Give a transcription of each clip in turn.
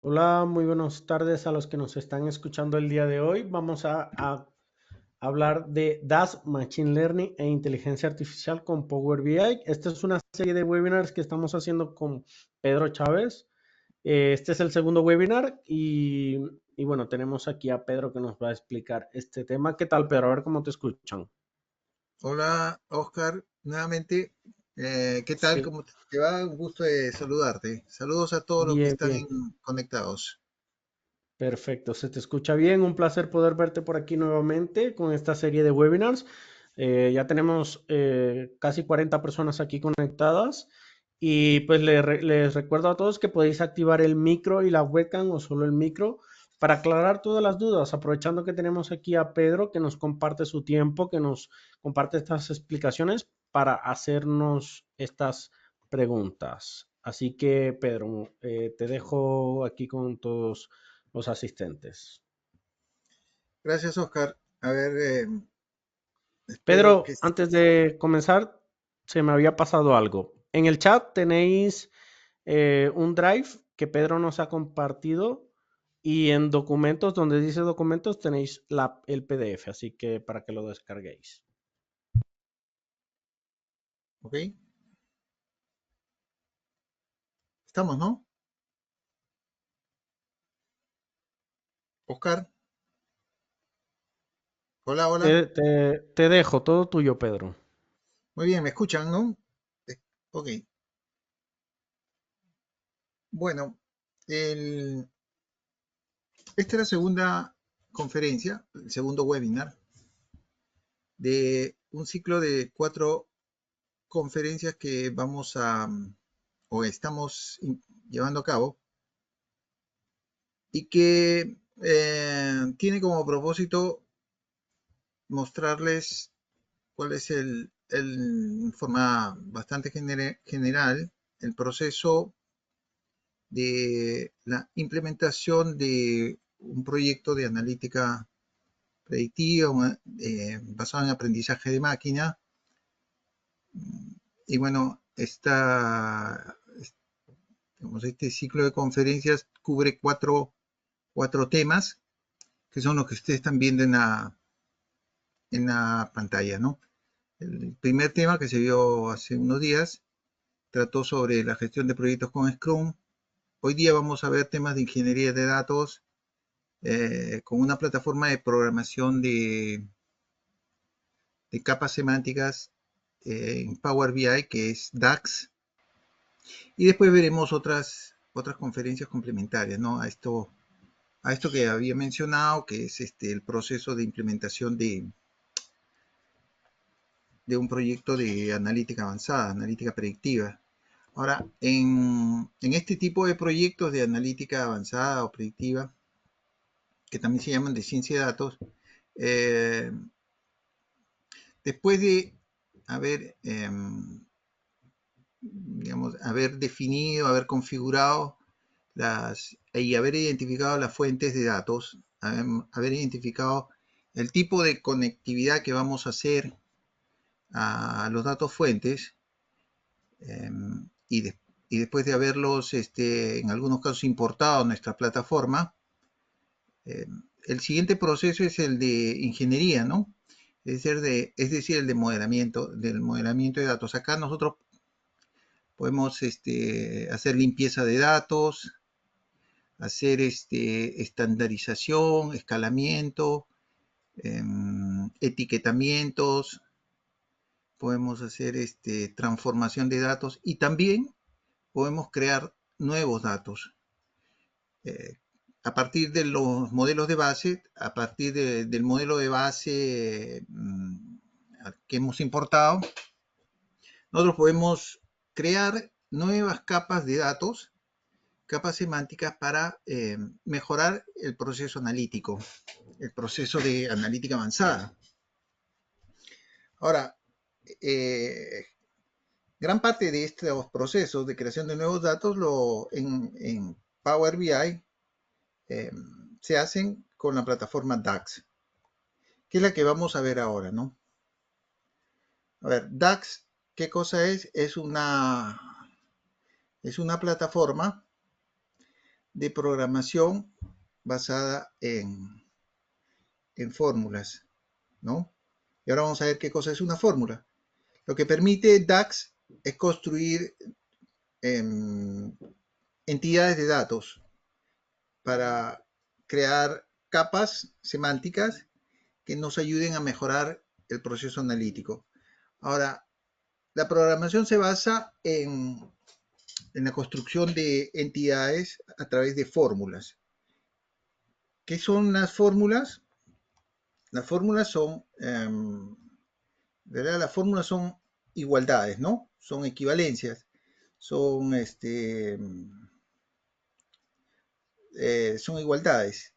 Hola, muy buenas tardes a los que nos están escuchando el día de hoy. Vamos a hablar de DAS, Machine Learning e Inteligencia Artificial con Power BI. Esta es una serie de webinars que estamos haciendo con Pedro Chávez. Este es el segundo webinar y bueno, tenemos aquí a Pedro que nos va a explicar este tema. ¿Qué tal, Pedro? A ver cómo te escuchan. Hola, Oscar, nuevamente. ¿Qué tal? Sí, ¿Cómo te va? Un gusto de saludarte. Saludos a todos los que bien, están bien. conectados. Perfecto, se te escucha bien. Un placer poder verte por aquí nuevamente con esta serie de webinars. Ya tenemos casi 40 personas aquí conectadas y pues les recuerdo a todos que podéis activar el micro y la webcam o solo el micro para aclarar todas las dudas, aprovechando que tenemos aquí a Pedro que nos comparte su tiempo, que nos comparte estas explicaciones para hacernos estas preguntas. Así que Pedro, te dejo aquí con todos los asistentes. Gracias, Oscar. A ver, espero que... Pedro, antes de comenzar, se me había pasado algo. En el chat tenéis un drive que Pedro nos ha compartido y en documentos, donde dice documentos, tenéis el PDF, así que para que lo descarguéis. Ok, estamos, ¿no? Oscar, hola, hola. Te dejo, todo tuyo, Pedro. Muy bien, ¿me escuchan, no? Ok, bueno, el- esta es la segunda conferencia, el segundo webinar de un ciclo de 4 conferencias que vamos a o estamos llevando a cabo y que tiene como propósito mostrarles cuál es en forma bastante general, el proceso de la implementación de un proyecto de analítica predictiva basado en aprendizaje de máquina. Y bueno, este ciclo de conferencias cubre cuatro temas que son los que ustedes están viendo en la pantalla, ¿no? El primer tema que se vio hace unos días trató sobre la gestión de proyectos con Scrum. Hoy día vamos a ver temas de ingeniería de datos con una plataforma de programación de capas semánticas en Power BI que es DAX. Y después veremos otras conferencias complementarias, ¿no? A esto que había mencionado, que es el proceso de implementación de un proyecto de analítica avanzada, analítica predictiva. Ahora, en este tipo de proyectos de analítica avanzada o predictiva, que también se llaman de ciencia de datos, eh, después de haber, digamos, haber definido, haber configurado y haber identificado las fuentes de datos, haber identificado el tipo de conectividad que vamos a hacer a los datos fuentes, eh, y, de- y después de haberlos, en algunos casos, importado a nuestra plataforma, eh, el siguiente proceso es el de ingeniería, ¿no? Es decir, el de del modelamiento de datos. Acá nosotros podemos hacer limpieza de datos, hacer estandarización, escalamiento, etiquetamientos, podemos hacer transformación de datos y también podemos crear nuevos datos. Eh, a partir de los modelos de base, a partir del modelo de base que hemos importado, nosotros podemos crear nuevas capas de datos, capas semánticas para mejorar el proceso analítico, el proceso de analítica avanzada. Ahora, eh, gran parte de estos procesos de creación de nuevos datos en Power BI eh, se hacen con la plataforma DAX, que es la que vamos a ver ahora, ¿no? A ver, DAX, ¿qué cosa es? Es una plataforma de programación basada en fórmulas, ¿no? Y ahora vamos a ver qué cosa es una fórmula. Lo que permite DAX es construir entidades de datos para crear capas semánticas que nos ayuden a mejorar el proceso analítico. Ahora, la programación se basa en la construcción de entidades a través de fórmulas. ¿Qué son las fórmulas? Las fórmulas son, ¿verdad? Las fórmulas son igualdades, ¿no? Son equivalencias, son, son igualdades.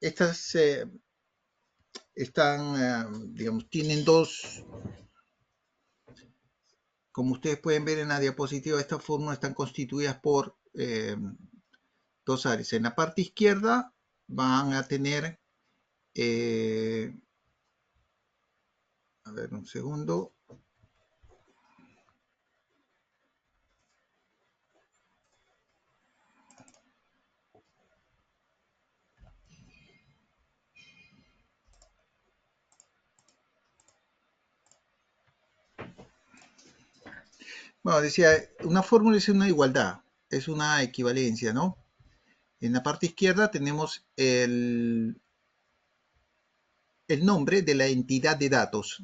Estas están, digamos, tienen dos, como ustedes pueden ver en la diapositiva, estas fórmulas están constituidas por dos áreas. En la parte izquierda van a tener, a ver un segundo, bueno, decía, una fórmula es una igualdad, es una equivalencia, ¿no? En la parte izquierda tenemos el nombre de la entidad de datos,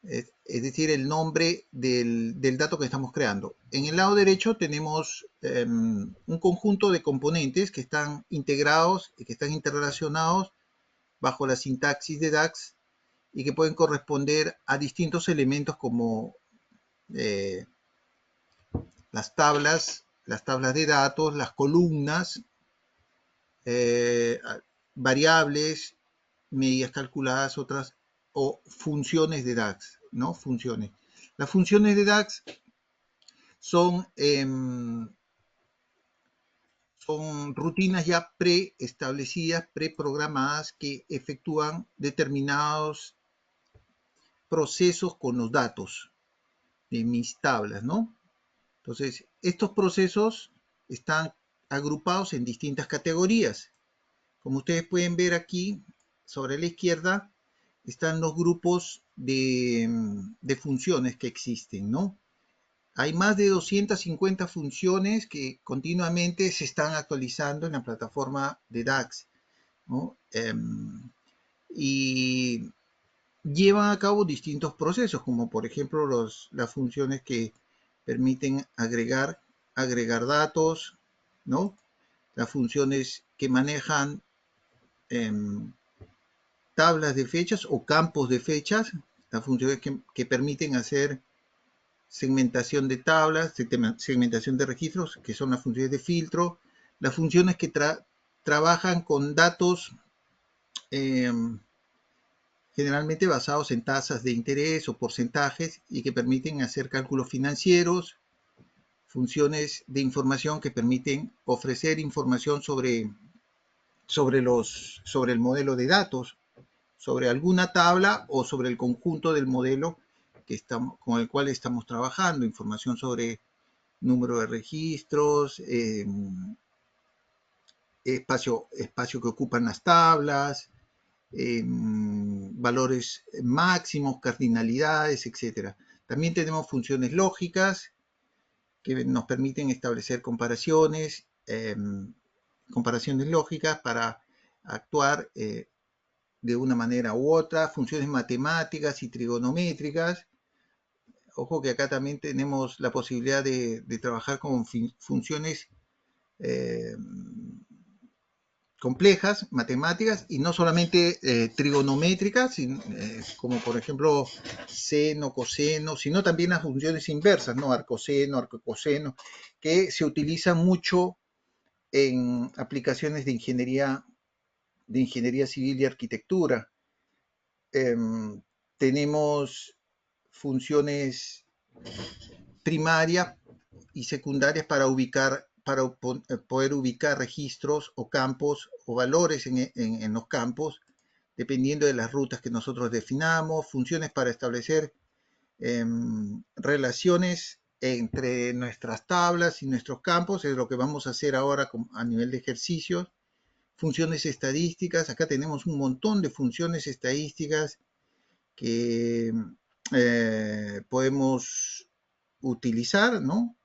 es decir, el nombre del dato que estamos creando. En el lado derecho tenemos un conjunto de componentes que están integrados y que están interrelacionados bajo la sintaxis de DAX y que pueden corresponder a distintos elementos como eh, las tablas de datos, las columnas, eh, variables, medidas calculadas, otras, o funciones de DAX, ¿no? Funciones. Las funciones de DAX son, son rutinas ya preestablecidas, preprogramadas, que efectúan determinados procesos con los datos de mis tablas, ¿no? Entonces, estos procesos están agrupados en distintas categorías. Como ustedes pueden ver aquí, sobre la izquierda, están los grupos de funciones que existen, ¿no? Hay más de 250 funciones que continuamente se están actualizando en la plataforma de DAX, ¿no? Y llevan a cabo distintos procesos, como por ejemplo las funciones que permiten agregar datos, ¿no? Las funciones que manejan eh, tablas de fechas o campos de fechas, las funciones que permiten hacer segmentación de tablas, segmentación de registros, que son las funciones de filtro, las funciones que trabajan con datos eh, generalmente basados en tasas de interés o porcentajes y que permiten hacer cálculos financieros, funciones de información que permiten ofrecer información sobre el modelo de datos, sobre alguna tabla o sobre el conjunto del modelo con el cual estamos trabajando, información sobre número de registros, espacio que ocupan las tablas, valores máximos, cardinalidades, etc. También tenemos funciones lógicas que nos permiten establecer comparaciones lógicas para actuar de una manera u otra, funciones matemáticas y trigonométricas. Ojo que acá también tenemos la posibilidad de trabajar con funciones eh, complejas, matemáticas, y no solamente trigonométricas, como por ejemplo seno, coseno, sino también las funciones inversas, ¿no? Arcoseno, arcocoseno, que se utilizan mucho en aplicaciones de ingeniería civil y arquitectura. Tenemos funciones primarias y secundarias para poder ubicar registros o campos o valores en los campos, dependiendo de las rutas que nosotros definamos, funciones para establecer relaciones entre nuestras tablas y nuestros campos, es lo que vamos a hacer ahora a nivel de ejercicios. Funciones estadísticas, acá tenemos un montón de funciones estadísticas que podemos utilizar, ¿no?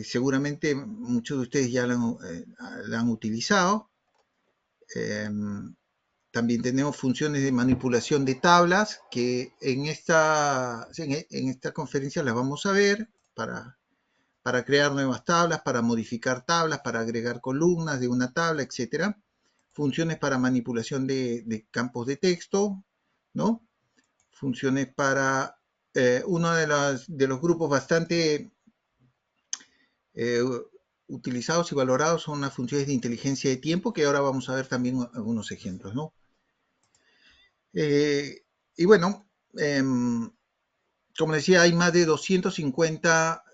Seguramente muchos de ustedes ya la han utilizado. También tenemos funciones de manipulación de tablas que en esta conferencia las vamos a ver para crear nuevas tablas, para modificar tablas, para agregar columnas de una tabla, etcétera. Funciones para manipulación de campos de texto, ¿no? Funciones para uno de los grupos bastante utilizados y valorados son las funciones de inteligencia de tiempo, que ahora vamos a ver también algunos ejemplos, ¿no? Y bueno, como decía, hay más de 250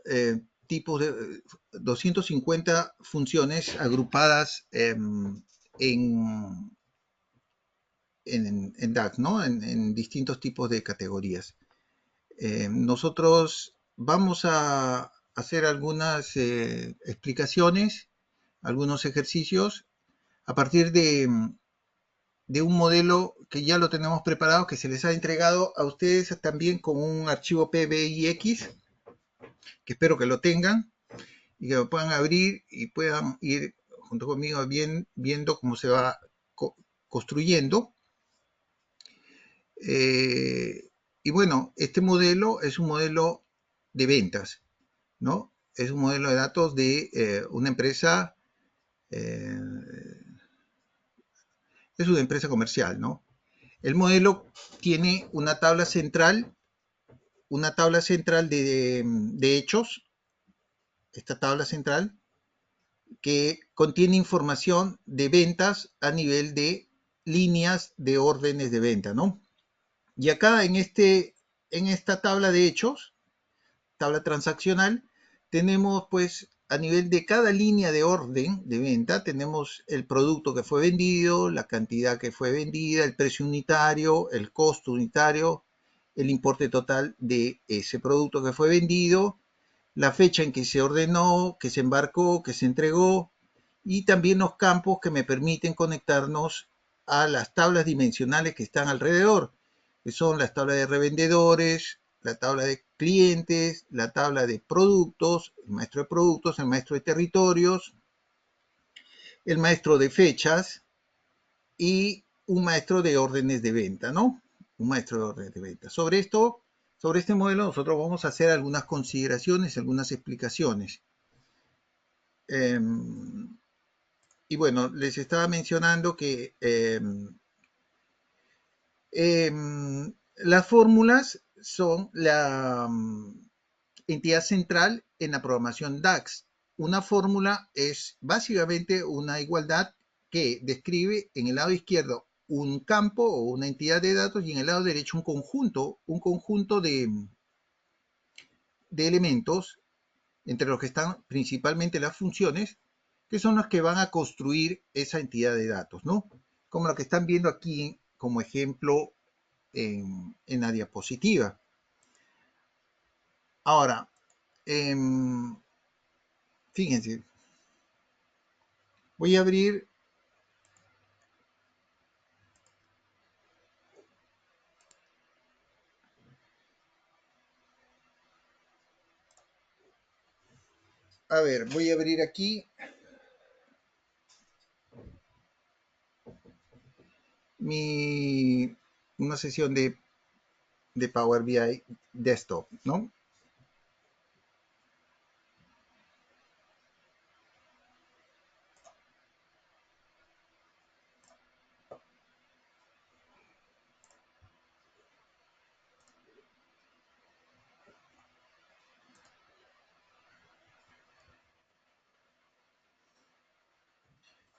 tipos de 250 funciones agrupadas en DAX, ¿no? En distintos tipos de categorías. Nosotros vamos a hacer algunas explicaciones, algunos ejercicios a partir de un modelo que ya lo tenemos preparado, que se les ha entregado a ustedes también con un archivo PBIX, que espero que lo tengan y que lo puedan abrir y puedan ir junto conmigo viendo cómo se va construyendo. Y bueno, este modelo es un modelo de ventas, ¿no? Es un modelo de datos de una empresa, es una empresa comercial, ¿no? El modelo tiene una tabla central de hechos, esta tabla central, que contiene información de ventas a nivel de líneas de órdenes de venta, ¿no? Y acá en esta tabla de hechos, tabla transaccional, tenemos pues a nivel de cada línea de orden de venta, tenemos el producto que fue vendido, la cantidad que fue vendida, el precio unitario, el costo unitario, el importe total de ese producto que fue vendido, la fecha en que se ordenó, que se embarcó, que se entregó, y también los campos que me permiten conectarnos a las tablas dimensionales que están alrededor, que son las tablas de revendedores, la tabla de clientes, la tabla de productos, el maestro de productos, el maestro de territorios, el maestro de fechas y un maestro de órdenes de venta, ¿no? Un maestro de órdenes de venta. Sobre este modelo nosotros vamos a hacer algunas consideraciones, algunas explicaciones. Y bueno, les estaba mencionando que las fórmulas son la entidad central en la programación DAX. Una fórmula es básicamente una igualdad que describe en el lado izquierdo un campo o una entidad de datos y en el lado derecho un conjunto de elementos entre los que están principalmente las funciones, que son las que van a construir esa entidad de datos, ¿no? Como lo que están viendo aquí como ejemplo en la diapositiva. Ahora, fíjense, voy a abrir voy a abrir aquí una sesión de Power BI Desktop, ¿no?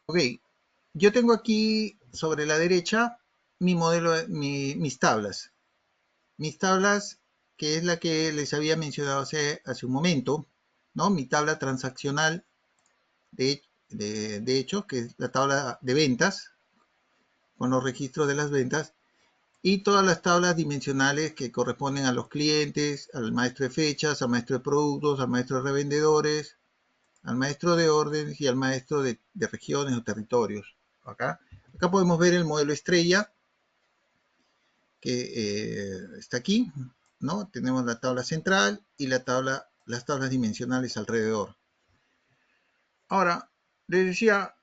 Ok, yo tengo aquí sobre la derecha mi modelo, mis tablas. Mis tablas, que es la que les había mencionado hace un momento, ¿no? Mi tabla transaccional de hecho, que es la tabla de ventas, con los registros de las ventas, y todas las tablas dimensionales que corresponden a los clientes, al maestro de fechas, al maestro de productos, al maestro de revendedores, al maestro de órdenes y al maestro de regiones o territorios. Acá podemos ver el modelo estrella que está aquí, ¿no? Tenemos la tabla central y las tablas dimensionales alrededor. Ahora, les decía,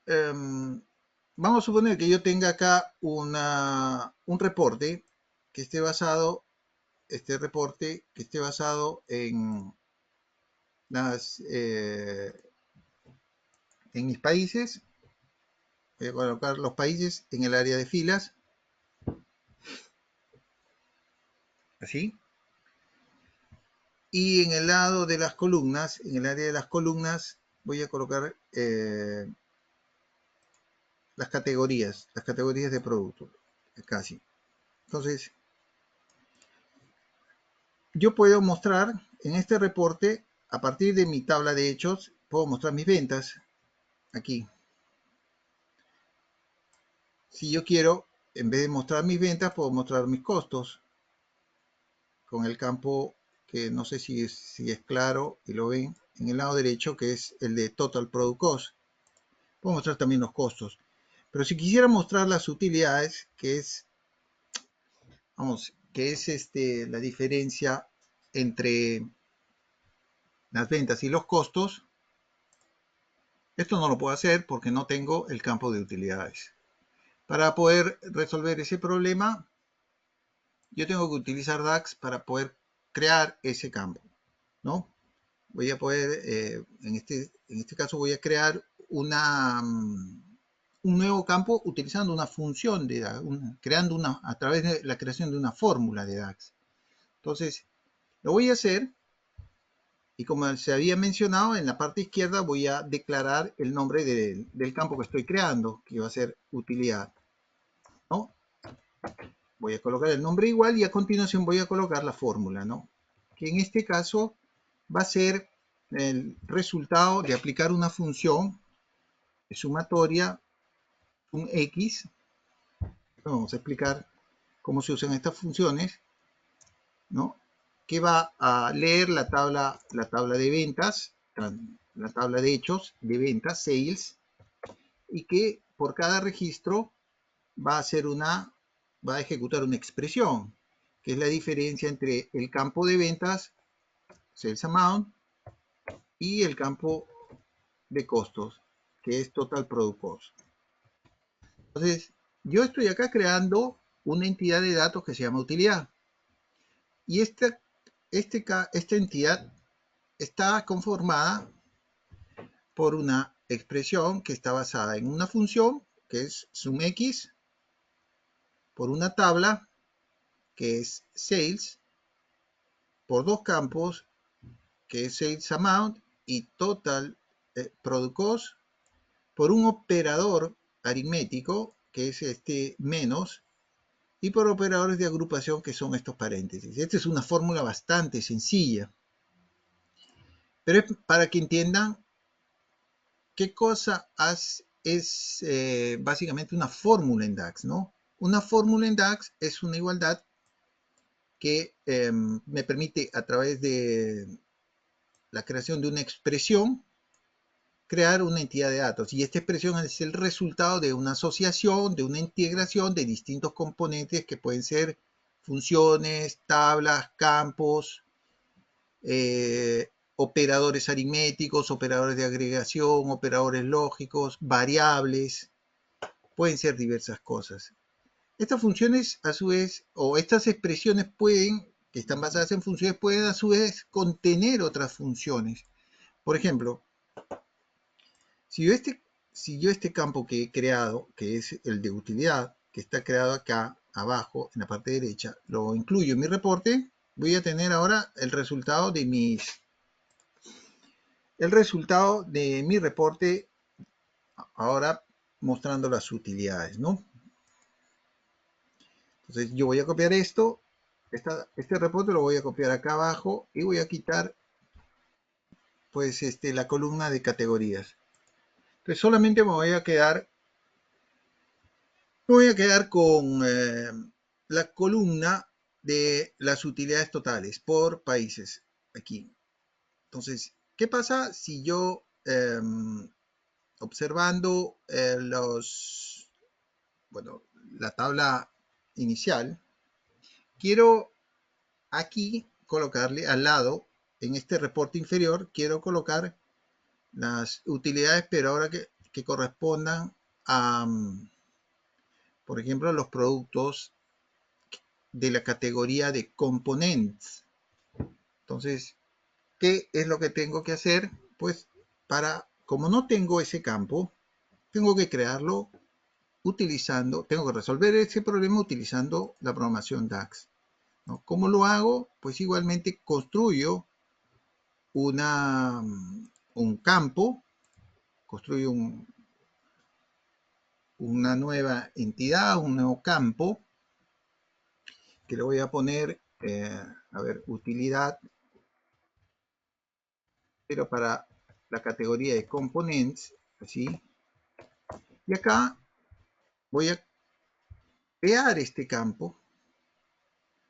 vamos a suponer que yo tenga acá un reporte que esté basado, en en mis países. Voy a colocar los países en el área de filas, así. Y en el lado de las columnas, en el área de las columnas, voy a colocar las categorías de producto, casi. Entonces, yo puedo mostrar en este reporte, a partir de mi tabla de hechos, puedo mostrar mis ventas aquí. Si yo quiero, en vez de mostrar mis ventas, puedo mostrar mis costos con el campo que no sé si es claro y lo ven en el lado derecho, que es el de Total Product Cost. Puedo mostrar también los costos. Pero si quisiera mostrar las utilidades, que es la diferencia entre las ventas y los costos, esto no lo puedo hacer porque no tengo el campo de utilidades. Para poder resolver ese problema, yo tengo que utilizar DAX para poder crear ese campo, ¿no? Voy a poder, en este caso voy a crear un nuevo campo utilizando una función de DAX, a través de la creación de una fórmula de DAX. Entonces, lo voy a hacer y como se había mencionado, en la parte izquierda voy a declarar el nombre del campo que estoy creando, que va a ser utilidad, ¿no? Voy a colocar el nombre igual y a continuación voy a colocar la fórmula, ¿no? Que en este caso va a ser el resultado de aplicar una función sumatoria, un X. Vamos a explicar cómo se usan estas funciones, ¿no? Que va a leer la tabla de ventas, la tabla de hechos de ventas, sales, y que por cada registro va a ejecutar una expresión, que es la diferencia entre el campo de ventas, sales amount, y el campo de costos, que es total product cost. Entonces, yo estoy acá creando una entidad de datos que se llama utilidad. Y esta entidad está conformada por una expresión que está basada en una función, que es sumx, por una tabla, que es sales, por dos campos, que es sales amount y total product cost, por un operador aritmético, que es este menos, y por operadores de agrupación, que son estos paréntesis. Esta es una fórmula bastante sencilla, pero es para que entiendan qué cosa es básicamente una fórmula en DAX, ¿no? Una fórmula en DAX es una igualdad que me permite, a través de la creación de una expresión, crear una entidad de datos. Y esta expresión es el resultado de una asociación, de una integración de distintos componentes que pueden ser funciones, tablas, campos, operadores aritméticos, operadores de agregación, operadores lógicos, variables, pueden ser diversas cosas. Estas funciones, a su vez, o estas expresiones que están basadas en funciones, pueden a su vez contener otras funciones. Por ejemplo, si yo este campo que he creado, que es el de utilidad, que está creado acá abajo en la parte derecha, lo incluyo en mi reporte, voy a tener ahora el resultado de mi reporte, ahora mostrando las utilidades, ¿no? Entonces yo voy a copiar este reporte lo voy a copiar acá abajo y voy a quitar pues la columna de categorías. Entonces solamente me voy a quedar con la columna de las utilidades totales por países aquí. Entonces, ¿qué pasa si yo, observando la tabla inicial, quiero aquí colocarle al lado, en este reporte inferior, quiero colocar las utilidades, pero ahora que correspondan a, por ejemplo, los productos de la categoría de components? Entonces, ¿qué es lo que tengo que hacer? Pues como no tengo ese campo, tengo que crearlo tengo que resolver ese problema utilizando la programación DAX, ¿no? ¿Cómo lo hago? Pues igualmente construyo un campo, construyo una nueva entidad, un nuevo campo, que le voy a poner, utilidad, pero para la categoría de components, así. Y acá voy a crear este campo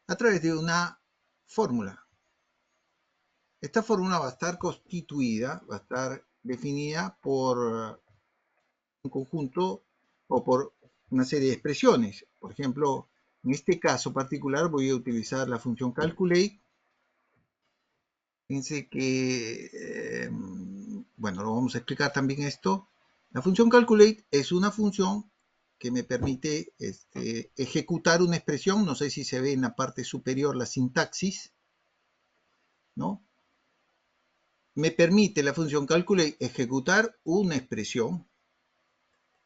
a través de una fórmula. Esta fórmula va a estar constituida, va a estar definida por un conjunto o por una serie de expresiones. Por ejemplo, en este caso particular voy a utilizar la función calculate. Fíjense que, lo vamos a explicar también esto. La función calculate es una función que me permite ejecutar una expresión. No sé si se ve en la parte superior la sintaxis, ¿no? Me permite la función calculate ejecutar una expresión,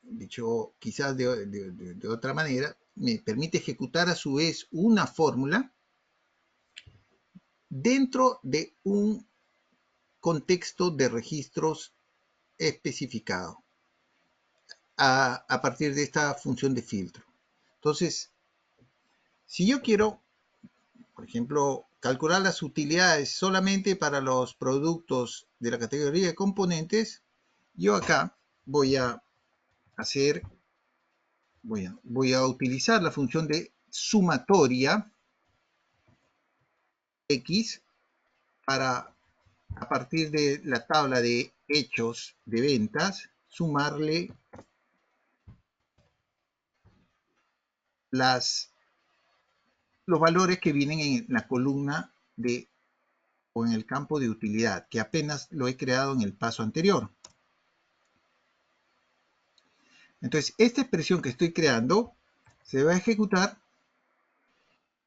dicho quizás de otra manera, me permite ejecutar a su vez una fórmula dentro de un contexto de registros especificado a partir de esta función de filtro. Entonces, si yo quiero, por ejemplo, calcular las utilidades solamente para los productos de la categoría de componentes, yo acá voy a utilizar la función de sumatoria X para, a partir de la tabla de hechos de ventas, sumarle los valores que vienen en la columna o en el campo de utilidad, que apenas lo he creado en el paso anterior. Entonces, esta expresión que estoy creando se va a ejecutar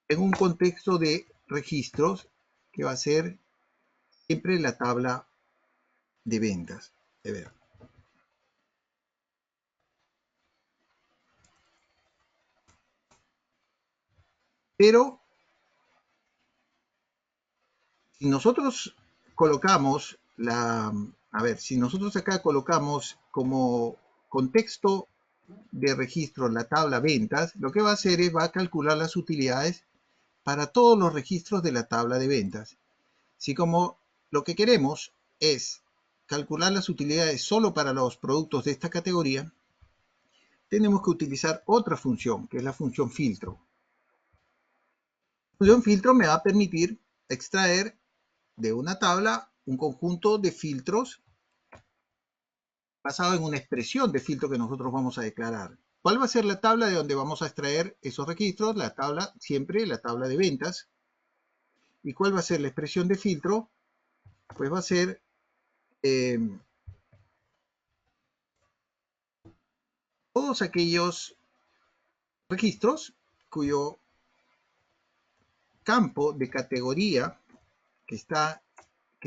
en un contexto de registros que va a ser siempre la tabla de ventas. A ver. Pero si nosotros colocamos si nosotros acá colocamos como contexto de registro la tabla ventas, lo que va a hacer es va a calcular las utilidades para todos los registros de la tabla de ventas. Si como lo que queremos es calcular las utilidades solo para los productos de esta categoría, tenemos que utilizar otra función, que es la función filtro. La función filtro me va a permitir extraer de una tabla un conjunto de filtros basado en una expresión de filtro que nosotros vamos a declarar. ¿Cuál va a ser la tabla de donde vamos a extraer esos registros? Siempre la tabla de ventas. ¿Y cuál va a ser la expresión de filtro? Pues va a ser todos aquellos registros cuyo campo de categoría que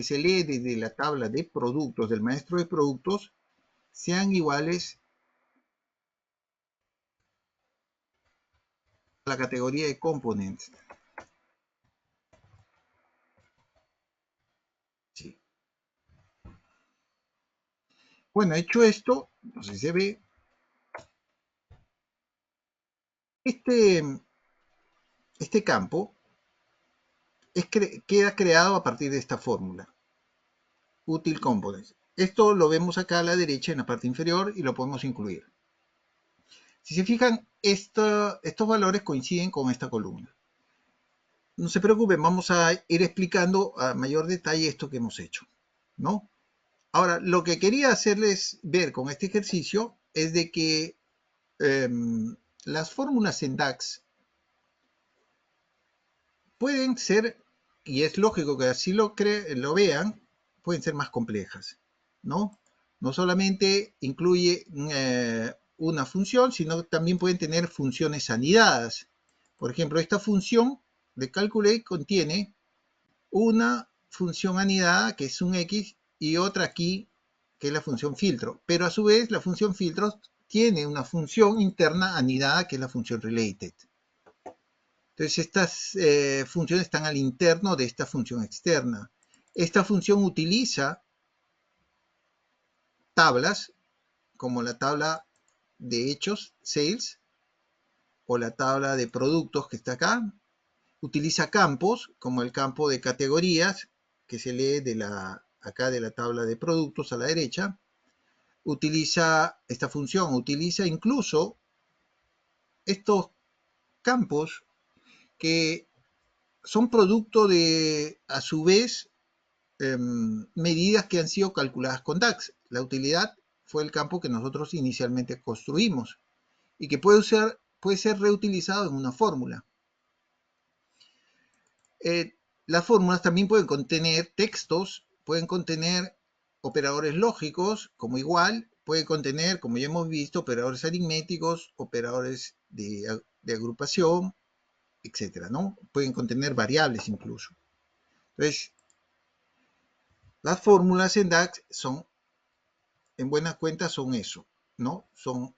se lee desde la tabla de productos del maestro de productos sean iguales a la categoría de components. Sí. Bueno, hecho esto, no sé si se ve, este campo queda creado a partir de esta fórmula, util components. Esto lo vemos acá a la derecha en la parte inferior y lo podemos incluir. Si se fijan, estos valores coinciden con esta columna. No se preocupen, vamos a ir explicando a mayor detalle esto que hemos hecho, ¿no? Ahora, lo que quería hacerles ver con este ejercicio es de que las fórmulas en DAX pueden ser, y es lógico que así lo vean, pueden ser más complejas, ¿no? No solamente incluye una función, sino que también pueden tener funciones anidadas. Por ejemplo, esta función de calculate contiene una función anidada que es un x y otra aquí que es la función filtro, pero a su vez la función filtro tiene una función interna anidada que es la función related. Entonces estas funciones están al interno de esta función externa. Esta función utiliza tablas como la tabla de hechos, sales, o la tabla de productos que está acá. Utiliza campos como el campo de categorías que se lee acá de la tabla de productos a la derecha. Utiliza esta función, utiliza incluso estos campos que son producto de, a su vez, medidas que han sido calculadas con DAX. La utilidad fue el campo que nosotros inicialmente construimos y que puede ser reutilizado en una fórmula. Las fórmulas también pueden contener textos, pueden contener operadores lógicos como igual, pueden contener, como ya hemos visto, operadores aritméticos, operadores de agrupación, etcétera, ¿no? Pueden contener variables incluso. Entonces, las fórmulas en DAX son, en buena cuenta, son eso, ¿no? Son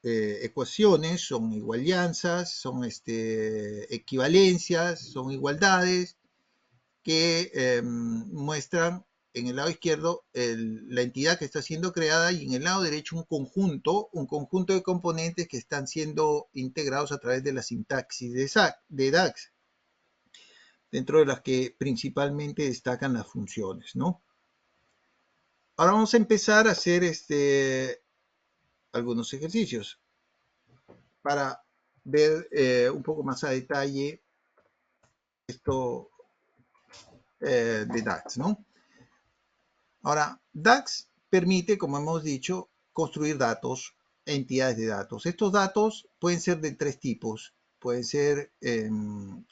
ecuaciones, son igualianzas, son equivalencias, son igualdades que muestran en el lado izquierdo la entidad que está siendo creada y en el lado derecho un conjunto de componentes que están siendo integrados a través de la sintaxis de DAX, dentro de las que principalmente destacan las funciones, ¿no? Ahora vamos a empezar a hacer algunos ejercicios para ver un poco más a detalle esto de DAX, ¿no? Ahora, DAX permite, como hemos dicho, construir datos, entidades de datos. Estos datos pueden ser de tres tipos. Pueden ser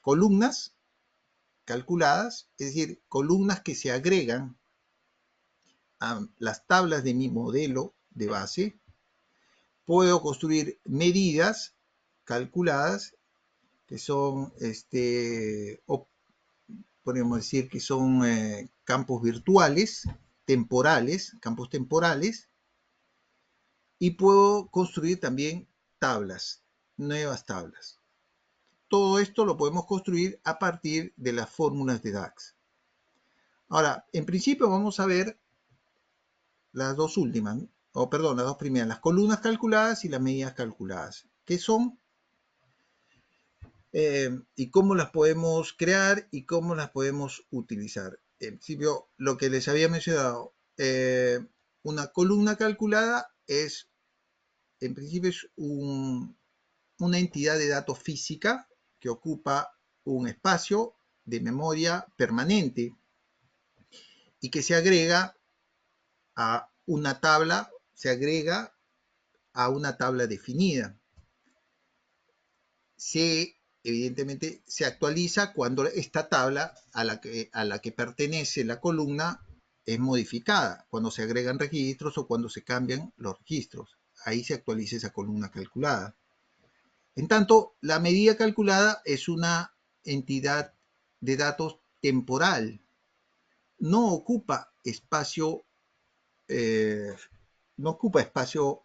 columnas calculadas, es decir, columnas que se agregan a las tablas de mi modelo de base. Puedo construir medidas calculadas, que son, podríamos decir que son campos virtuales, campos temporales, y puedo construir también tablas, nuevas tablas. Todo esto lo podemos construir a partir de las fórmulas de DAX. Ahora, en principio vamos a ver las dos últimas, o perdón, las dos primeras, las columnas calculadas y las medidas calculadas. ¿Qué son? Y cómo las podemos crear y cómo las podemos utilizar. En principio, lo que les había mencionado, una columna calculada es, en principio, es una entidad de datos física que ocupa un espacio de memoria permanente y que se agrega a una tabla, definida. Evidentemente se actualiza cuando esta tabla a la que pertenece la columna es modificada, cuando se agregan registros o cuando se cambian los registros. Ahí se actualiza esa columna calculada. En tanto, la medida calculada es una entidad de datos temporal. No ocupa espacio, no ocupa espacio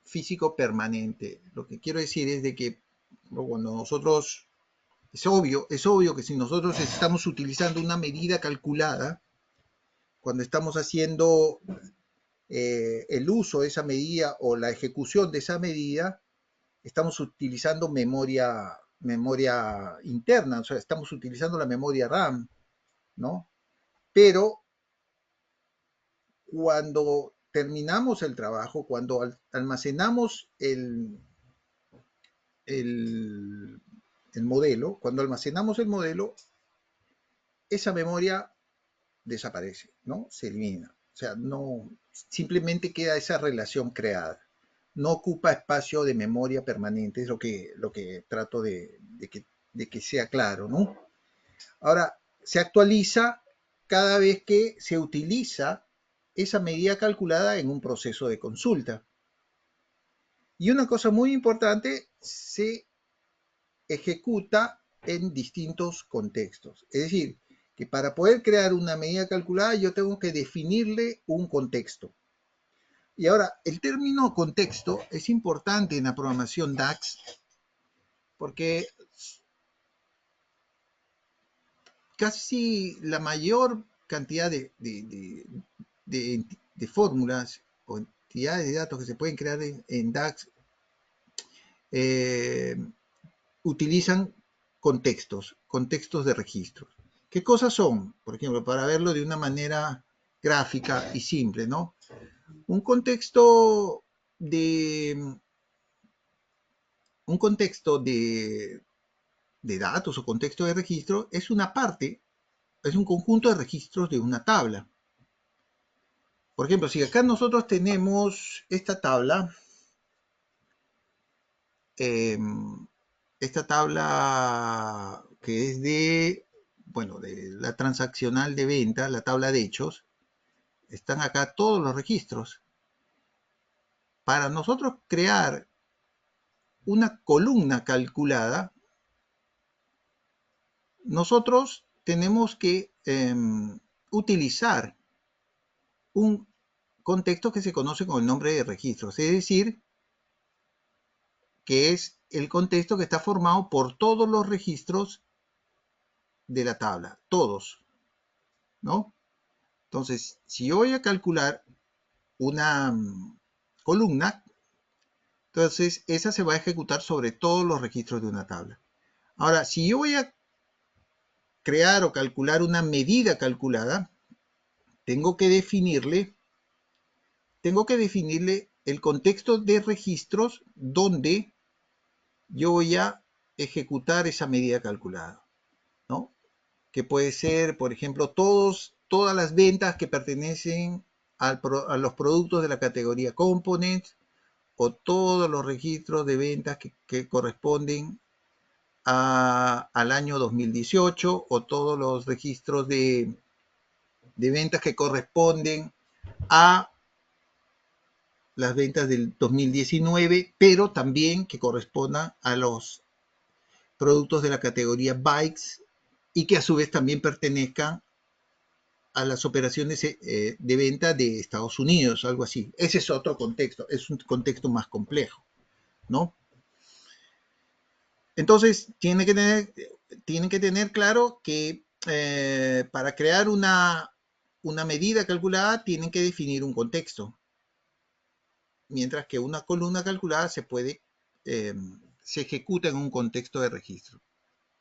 físico permanente. Lo que quiero decir es de que cuando nosotros, es obvio que si nosotros estamos utilizando una medida calculada, cuando estamos haciendo el uso de esa medida o la ejecución de esa medida, estamos utilizando memoria interna, o sea, estamos utilizando la memoria RAM, ¿no? Pero cuando terminamos el trabajo, cuando almacenamos el, el modelo, cuando almacenamos el modelo, esa memoria desaparece, ¿no? Se elimina. O sea, no, simplemente queda esa relación creada. No ocupa espacio de memoria permanente, es lo que trato de que sea claro, ¿no? Ahora, se actualiza cada vez que se utiliza esa medida calculada en un proceso de consulta. Y una cosa muy importante, se ejecuta en distintos contextos. Es decir, que para poder crear una medida calculada yo tengo que definirle un contexto. Y ahora, el término contexto es importante en la programación DAX porque casi la mayor cantidad de fórmulas o entidades de datos que se pueden crear en DAX eh, utilizan contextos de registros. ¿Qué cosas son? Por ejemplo, para verlo de una manera gráfica y simple, ¿no? Un contexto de, un contexto de datos o contexto de registro es una parte, es un conjunto de registros de una tabla. Por ejemplo, si acá nosotros tenemos eh, esta tabla que es bueno, de la transaccional de venta, la tabla de hechos, están acá todos los registros. Para nosotros crear una columna calculada, nosotros tenemos que utilizar un contexto que se conoce con el nombre de registros, es decir, que es el contexto que está formado por todos los registros de la tabla, todos, ¿no? Entonces, si yo voy a calcular una columna, entonces esa se va a ejecutar sobre todos los registros de una tabla. Ahora, si yo voy a crear o calcular una medida calculada, tengo que definirle, el contexto de registros donde yo voy a ejecutar esa medida calculada, ¿no? Que puede ser, por ejemplo, todas las ventas que pertenecen a los productos de la categoría Components o todos los registros de ventas que corresponden al año 2018 o todos los registros de ventas que corresponden a las ventas del 2019, pero también que correspondan a los productos de la categoría Bikes y que a su vez también pertenezcan a las operaciones de venta de Estados Unidos, algo así. Ese es otro contexto, es un contexto más complejo, ¿no? Entonces, tienen que tener claro que para crear una medida calculada tienen que definir un contexto, mientras que una columna calculada se ejecuta en un contexto de registro,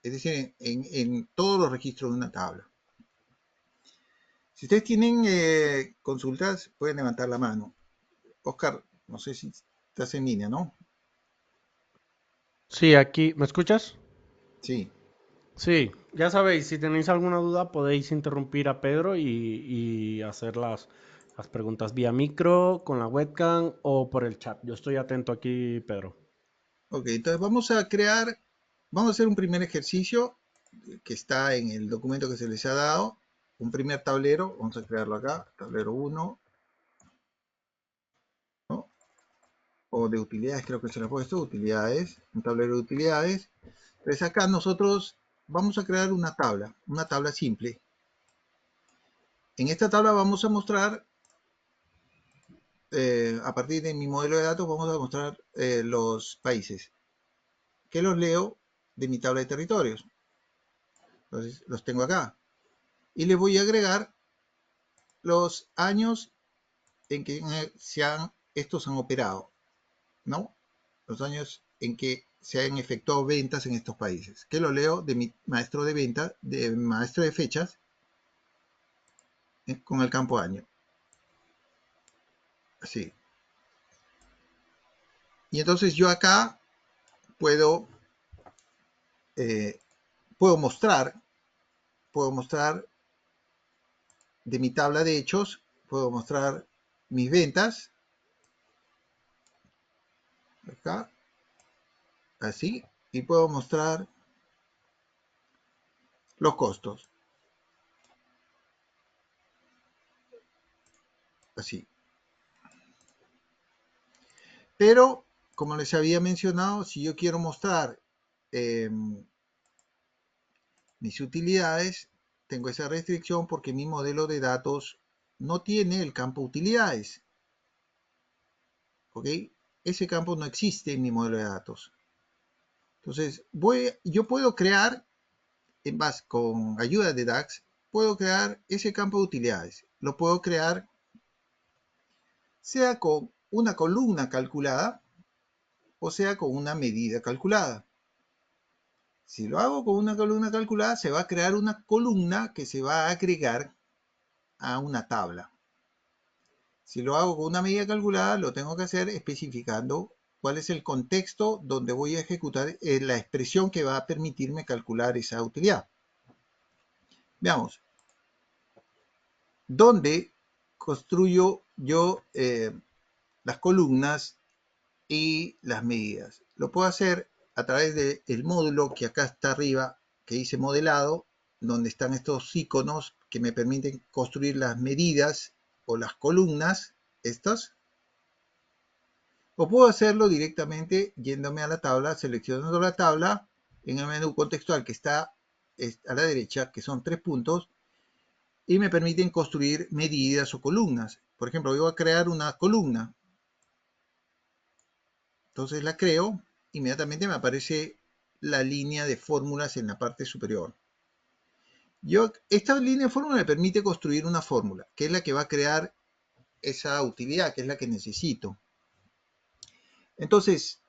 es decir, en todos los registros de una tabla. Si ustedes tienen consultas, pueden levantar la mano. Oscar, no sé si estás en línea, ¿no? Sí, aquí, ¿me escuchas? Sí. Sí, ya sabéis, si tenéis alguna duda podéis interrumpir a Pedro y hacer las preguntas vía micro, con la webcam o por el chat. Yo estoy atento aquí, Pedro. Ok, entonces vamos a hacer un primer ejercicio que está en el documento que se les ha dado. Un primer tablero, vamos a crearlo acá, tablero 1, ¿no? O de utilidades, creo que se le ha puesto, utilidades, un tablero de utilidades. Entonces acá nosotros vamos a crear una tabla simple. En esta tabla vamos a mostrar, a partir de mi modelo de datos, vamos a mostrar los países, que los leo de mi tabla de territorios. Entonces los tengo acá. Y les voy a agregar los años en que estos han operado, ¿no? Los años en que se han efectuado ventas en estos países, que lo leo de mi maestro de ventas, de maestro de fechas, con el campo año. así. Y entonces yo acá puedo, eh, puedo mostrar de mi tabla de hechos, puedo mostrar mis ventas, acá, así, y puedo mostrar los costos, así. Pero, como les había mencionado, si yo quiero mostrar eh, mis utilidades, tengo esa restricción porque mi modelo de datos no tiene el campo utilidades. ¿Ok? Ese campo no existe en mi modelo de datos. Entonces, yo puedo crear, en base, con ayuda de DAX, puedo crear ese campo de utilidades. Lo puedo crear sea con una columna calculada o sea con una medida calculada. Si lo hago con una columna calculada, se va a crear una columna que se va a agregar a una tabla. Si lo hago con una medida calculada, lo tengo que hacer especificando cuál es el contexto donde voy a ejecutar la expresión que va a permitirme calcular esa utilidad. Veamos, ¿dónde construyo yo las columnas y las medidas? Lo puedo hacer a través del módulo que acá está arriba, que dice modelado, donde están estos iconos que me permiten construir las medidas o las columnas, estas. O puedo hacerlo directamente yéndome a la tabla, seleccionando la tabla en el menú contextual que está a la derecha, que son 3 puntos, y me permiten construir medidas o columnas. Por ejemplo, yo voy a crear una columna. Entonces la creo, inmediatamente me aparece la línea de fórmulas en la parte superior. Esta línea de fórmula me permite construir una fórmula, que es la que va a crear esa utilidad, que es la que necesito. Entonces,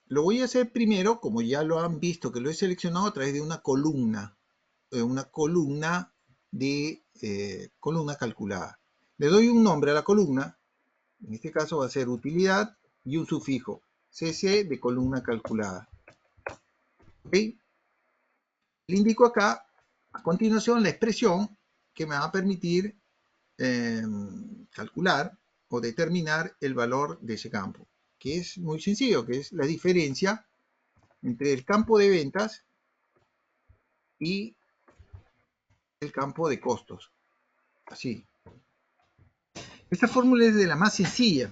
lo voy a hacer primero, como ya lo han visto, que lo he seleccionado a través de una columna de columna calculada. Le doy un nombre a la columna, en este caso va a ser utilidad y un sufijo, cc de columna calculada. ¿Okay? Le indico acá, a continuación, la expresión que me va a permitir calcular o determinar el valor de ese campo, que es muy sencillo, que es la diferencia entre el campo de ventas y el campo de costos. Así. Esta fórmula es de la más sencilla,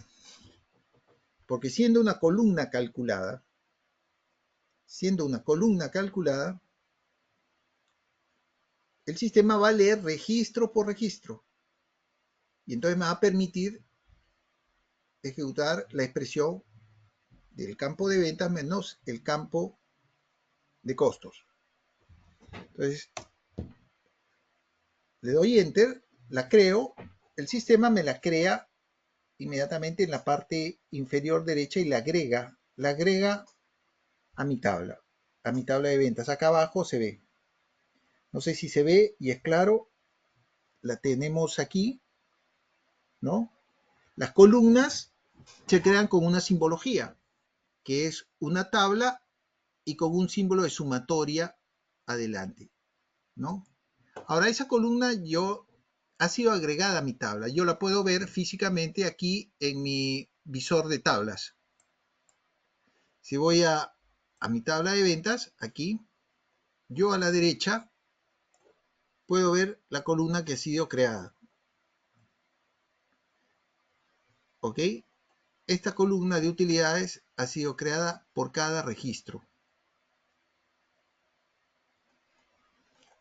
porque siendo una columna calculada, el sistema va a leer registro por registro y entonces me va a permitir ejecutar la expresión del campo de ventas menos el campo de costos. Entonces, le doy enter, la creo, el sistema me la crea inmediatamente en la parte inferior derecha y la agrega a mi tabla de ventas. Acá abajo se ve. No sé si se ve y es claro, la tenemos aquí, ¿no? Las columnas se crean con una simbología, que es una tabla y con un símbolo de sumatoria adelante, ¿no? Ahora esa columna ha sido agregada a mi tabla. Yo la puedo ver físicamente aquí en mi visor de tablas. Si voy a mi tabla de ventas, aquí, yo a la derecha puedo ver la columna que ha sido creada. ¿Ok? Esta columna de utilidades ha sido creada por cada registro.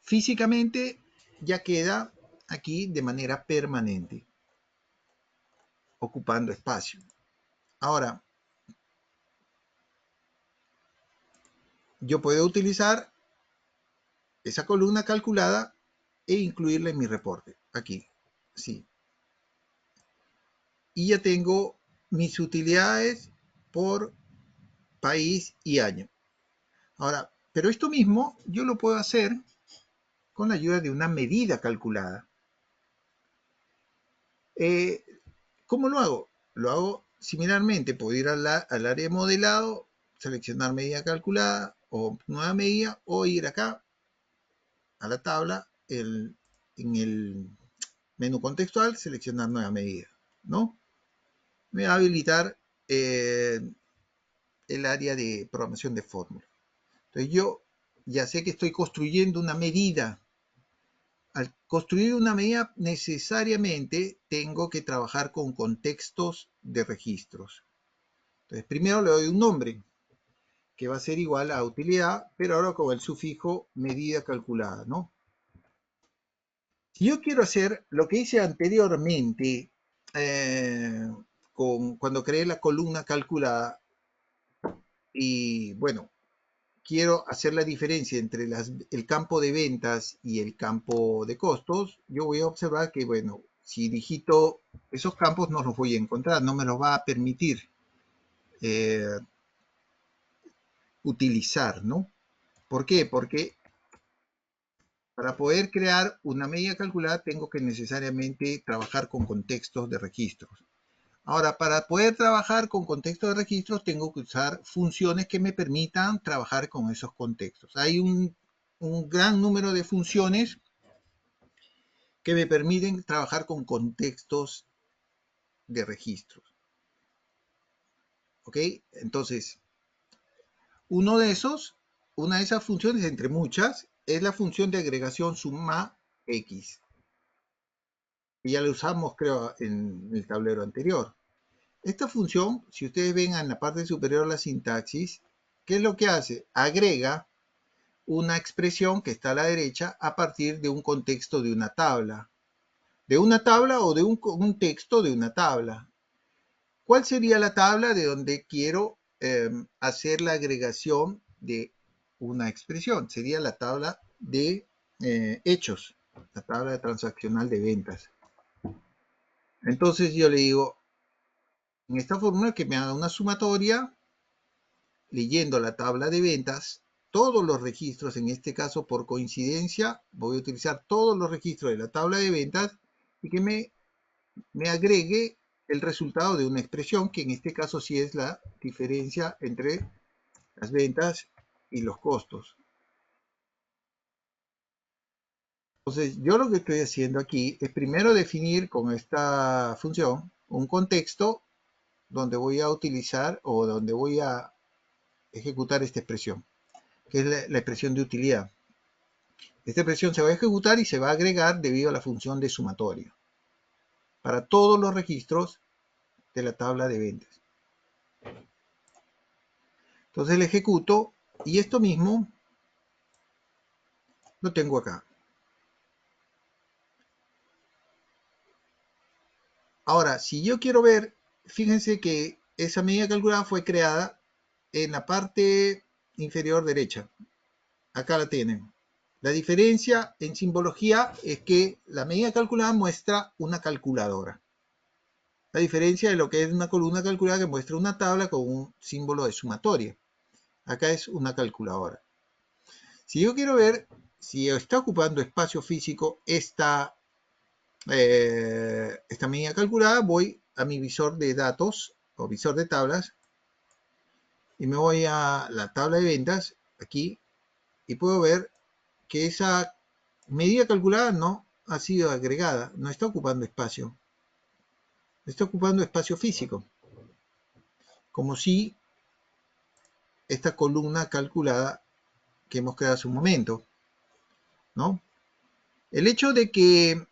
Físicamente ya queda aquí de manera permanente, ocupando espacio. Ahora, yo puedo utilizar esa columna calculada e incluirla en mi reporte. Aquí, sí. Y ya tengo mis utilidades por país y año. Ahora, pero esto mismo yo lo puedo hacer con la ayuda de una medida calculada. ¿Cómo lo hago? Lo hago similarmente, puedo ir al área de modelado, seleccionar medida calculada o nueva medida, o ir acá a la tabla, en el menú contextual, seleccionar nueva medida, ¿no? Me va a habilitar el área de programación de fórmula. Entonces yo ya sé que estoy construyendo una medida. Al construir una medida, necesariamente tengo que trabajar con contextos de registros. Entonces, primero le doy un nombre, que va a ser igual a utilidad, pero ahora con el sufijo medida calculada, ¿no? Si yo quiero hacer lo que hice anteriormente, eh, cuando creé la columna calculada, y bueno, quiero hacer la diferencia entre el campo de ventas y el campo de costos, yo voy a observar que, bueno, si digito esos campos no los voy a encontrar, no me los va a permitir eh, utilizar, ¿no? ¿Por qué? Porque para poder crear una medida calculada tengo que necesariamente trabajar con contextos de registros. Ahora, para poder trabajar con contextos de registros tengo que usar funciones que me permitan trabajar con esos contextos. Hay un gran número de funciones que me permiten trabajar con contextos de registros. ¿Ok? Entonces, una de esas funciones, entre muchas, es la función de agregación suma X. Y ya la usamos, creo, en el tablero anterior. Esta función, si ustedes ven en la parte superior la sintaxis, ¿qué es lo que hace? Agrega una expresión que está a la derecha a partir de un contexto de una tabla. De una tabla o de un texto de una tabla. ¿Cuál sería la tabla de donde quiero hacer la agregación de una expresión? Sería la tabla de hechos, la tabla transaccional de ventas. Entonces yo le digo, en esta fórmula que me haga una sumatoria, leyendo la tabla de ventas, todos los registros, en este caso por coincidencia, voy a utilizar todos los registros de la tabla de ventas y que me agregue el resultado de una expresión, que en este caso sí es la diferencia entre las ventas y los costos. Entonces, yo lo que estoy haciendo aquí es primero definir con esta función un contexto donde voy a utilizar o donde voy a ejecutar esta expresión, que es la expresión de utilidad. Esta expresión se va a ejecutar y se va a agregar debido a la función de sumatoria para todos los registros de la tabla de ventas. Entonces le ejecuto y esto mismo lo tengo acá. Ahora, si yo quiero ver, fíjense que esa medida calculada fue creada en la parte inferior derecha. Acá la tienen. La diferencia en simbología es que la medida calculada muestra una calculadora. La diferencia de lo que es una columna calculada que muestra una tabla con un símbolo de sumatoria. Acá es una calculadora. Si yo quiero ver si está ocupando espacio físico esta medida calculada, voy a mi visor de datos o visor de tablas y me voy a la tabla de ventas aquí y puedo ver que esa medida calculada no ha sido agregada, no está ocupando espacio, está ocupando espacio físico, como si esta columna calculada que hemos creado hace un momento, ¿no? El hecho de que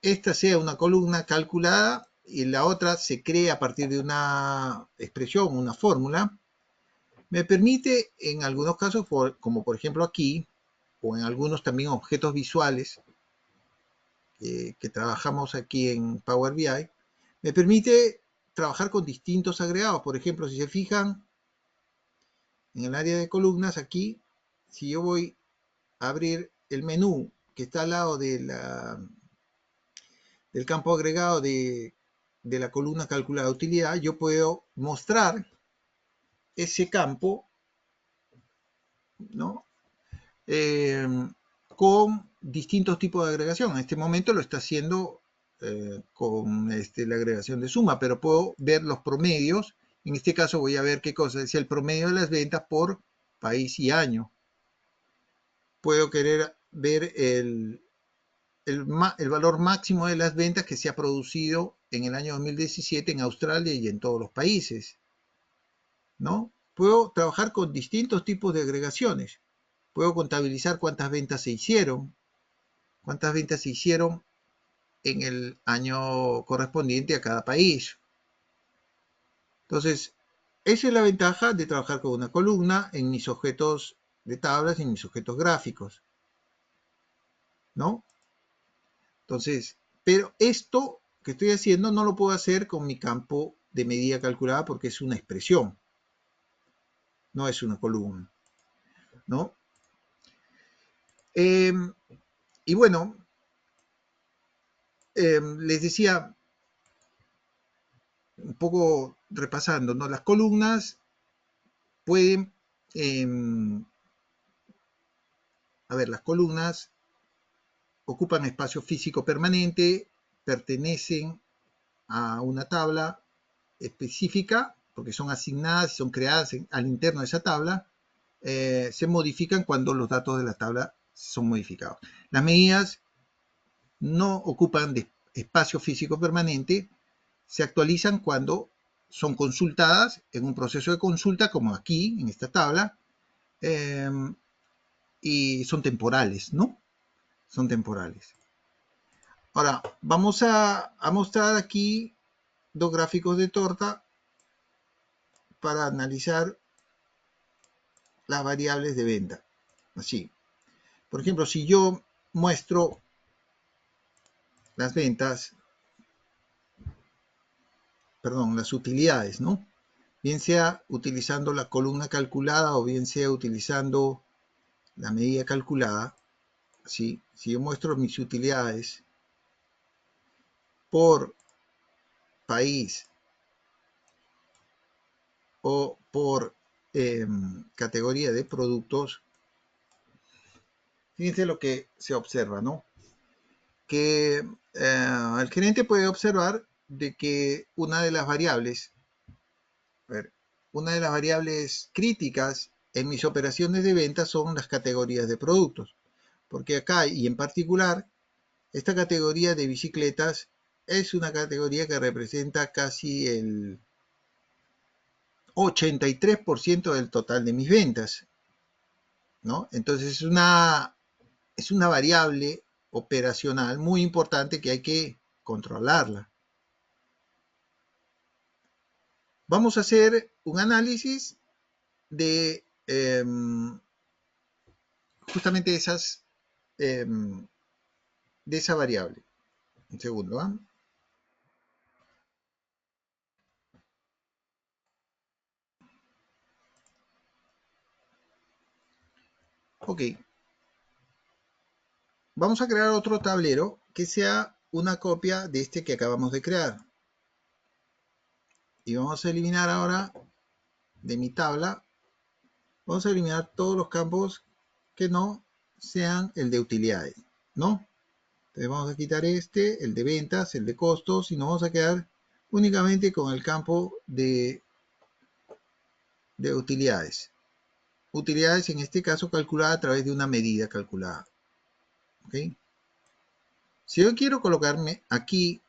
esta sea una columna calculada y la otra se cree a partir de una expresión, una fórmula, me permite en algunos casos, como por ejemplo aquí, o en algunos también objetos visuales que trabajamos aquí en Power BI, me permite trabajar con distintos agregados. Por ejemplo, si se fijan en el área de columnas aquí, si yo voy a abrir el menú que está al lado del campo agregado de la columna calculada utilidad, yo puedo mostrar ese campo, ¿no? Con distintos tipos de agregación. En este momento lo está haciendo con la agregación de suma, pero puedo ver los promedios. En este caso voy a ver qué cosa es el promedio de las ventas por país y año. Puedo querer ver el valor máximo de las ventas que se ha producido en el año 2017 en Australia y en todos los países, ¿no? Puedo trabajar con distintos tipos de agregaciones. Puedo contabilizar cuántas ventas se hicieron en el año correspondiente a cada país. Entonces, esa es la ventaja de trabajar con una columna en mis objetos de tablas y en mis objetos gráficos, ¿no? Entonces, pero esto que estoy haciendo no lo puedo hacer con mi campo de medida calculada porque es una expresión, no es una columna, ¿no? Y bueno, les decía, un poco repasando, ¿no? Las columnas pueden, las columnas ocupan espacio físico permanente, pertenecen a una tabla específica, porque son asignadas y son creadas al interno de esa tabla, se modifican cuando los datos de la tabla son modificados. Las medidas no ocupan de espacio físico permanente, se actualizan cuando son consultadas en un proceso de consulta, como aquí, en esta tabla, y son temporales, ¿no? Son temporales. Ahora, vamos a mostrar aquí dos gráficos de torta para analizar las variables de venta. Así. Por ejemplo, si yo muestro las ventas, perdón, las utilidades, ¿no? Bien sea utilizando la columna calculada o bien sea utilizando la medida calculada, ¿sí? Si yo muestro mis utilidades por país o por categoría de productos, fíjense lo que se observa, ¿no? Que el gerente puede observar de que una de las variables, críticas en mis operaciones de venta son las categorías de productos, porque acá y en particular esta categoría de bicicletas es una categoría que representa casi el 83% del total de mis ventas, ¿no? Entonces es una variable operacional muy importante que hay que controlarla. Vamos a hacer un análisis de justamente de esa variable. Un segundo, ¿eh? Ok. Vamos a crear otro tablero que sea una copia de este que acabamos de crear. Y vamos a eliminar ahora de mi tabla, vamos a eliminar todos los campos que no sean el de utilidades, ¿no? Entonces vamos a quitar el de ventas, el de costos, y nos vamos a quedar únicamente con el campo de utilidades. Utilidades en este caso calculada a través de una medida calculada. ¿Okay? Si yo quiero colocarme aquí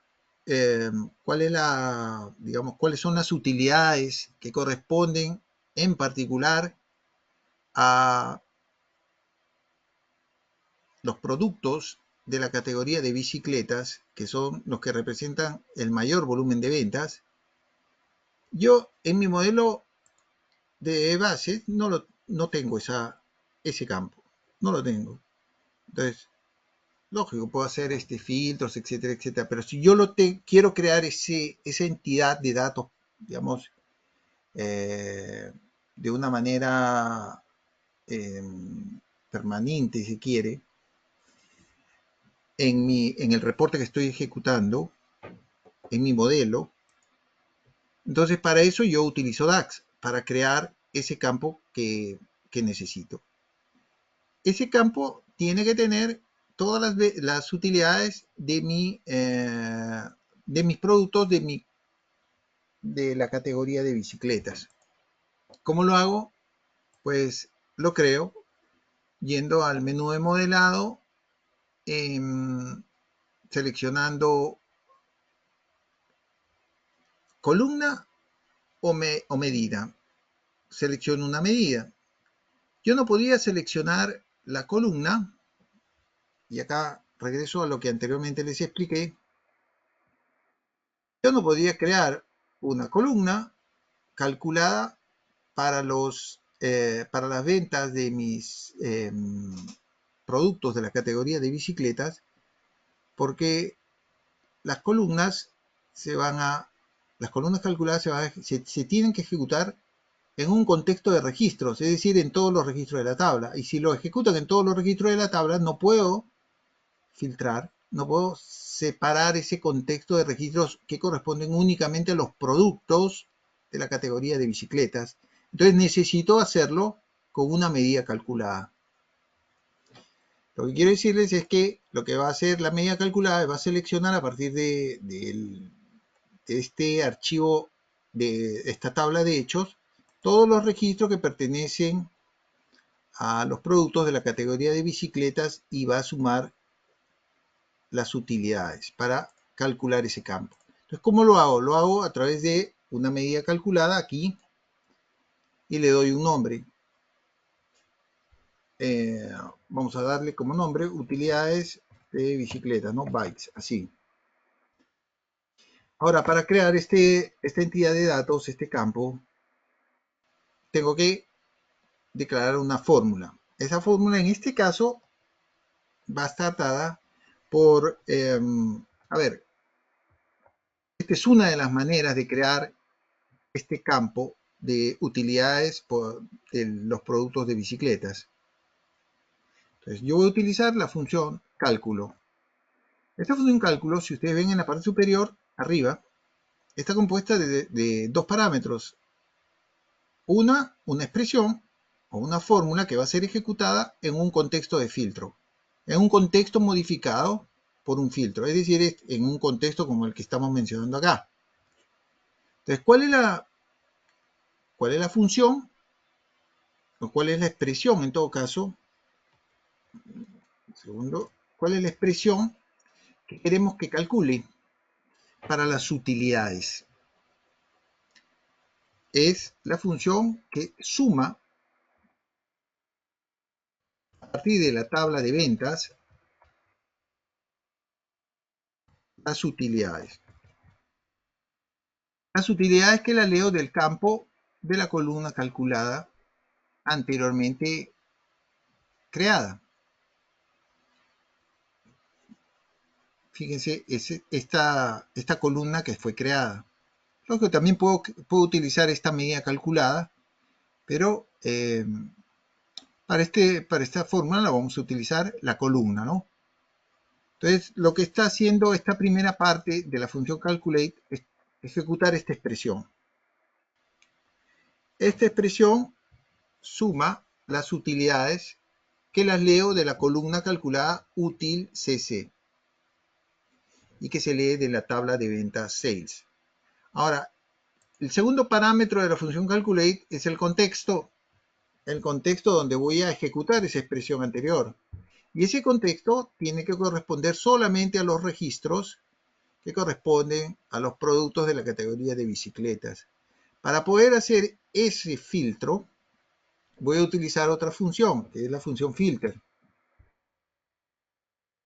cuál es digamos, cuáles son las utilidades que corresponden en particular a los productos de la categoría de bicicletas, que son los que representan el mayor volumen de ventas, yo en mi modelo de base no tengo ese campo, no lo tengo. Entonces, lógico, puedo hacer filtros, etcétera, etcétera, pero si yo quiero crear esa entidad de datos, digamos, de una manera permanente, si quiere, en el reporte que estoy ejecutando, en mi modelo, entonces para eso yo utilizo DAX, para crear ese campo que necesito. Ese campo tiene que tener todas las utilidades de mis productos de la categoría de bicicletas. ¿Cómo lo hago? Pues lo creo yendo al menú de modelado, seleccionando columna o medida. Selecciono una medida. Yo no podía seleccionar la columna, y acá regreso a lo que anteriormente les expliqué. Yo no podía crear una columna calculada para las ventas de mis productos de la categoría de bicicletas, porque las columnas las columnas calculadas se tienen que ejecutar en un contexto de registros, es decir, en todos los registros de la tabla. Y si lo ejecutan en todos los registros de la tabla, no puedo filtrar, no puedo separar ese contexto de registros que corresponden únicamente a los productos de la categoría de bicicletas. Entonces necesito hacerlo con una medida calculada. Lo que quiero decirles es que lo que va a hacer la medida calculada va a seleccionar a partir de este archivo, de esta tabla de hechos, todos los registros que pertenecen a los productos de la categoría de bicicletas y va a sumar las utilidades para calcular ese campo. Entonces, ¿cómo lo hago? Lo hago a través de una medida calculada aquí y le doy un nombre. Vamos a darle como nombre utilidades de bicicleta, ¿no? Bikes, así. Ahora, para crear esta entidad de datos, este campo, tengo que declarar una fórmula. Esa fórmula en este caso va a estar dada por, a ver, esta es una de las maneras de crear este campo de utilidades de los productos de bicicletas. Entonces, yo voy a utilizar la función cálculo. Esta función cálculo, si ustedes ven en la parte superior, arriba, está compuesta de dos parámetros. Una expresión o una fórmula que va a ser ejecutada en un contexto de filtro, en un contexto modificado por un filtro, es decir, en un contexto como el que estamos mencionando acá. Entonces, ¿cuál es la función? ¿O cuál es la expresión en todo caso? Segundo, ¿cuál es la expresión que queremos que calcule para las utilidades? Es la función que suma a partir de la tabla de ventas las utilidades. Las utilidades que las leo del campo de la columna calculada anteriormente creada. Fíjense, es esta columna que fue creada. Luego que también puedo utilizar esta medida calculada, pero para esta fórmula la vamos a utilizar la columna, ¿no? Entonces, lo que está haciendo esta primera parte de la función calculate es ejecutar esta expresión. Esta expresión suma las utilidades que las leo de la columna calculada útil CC y que se lee de la tabla de ventas sales. Ahora, el segundo parámetro de la función calculate es el contexto donde voy a ejecutar esa expresión anterior. Y ese contexto tiene que corresponder solamente a los registros que corresponden a los productos de la categoría de bicicletas. Para poder hacer ese filtro, voy a utilizar otra función, que es la función filter.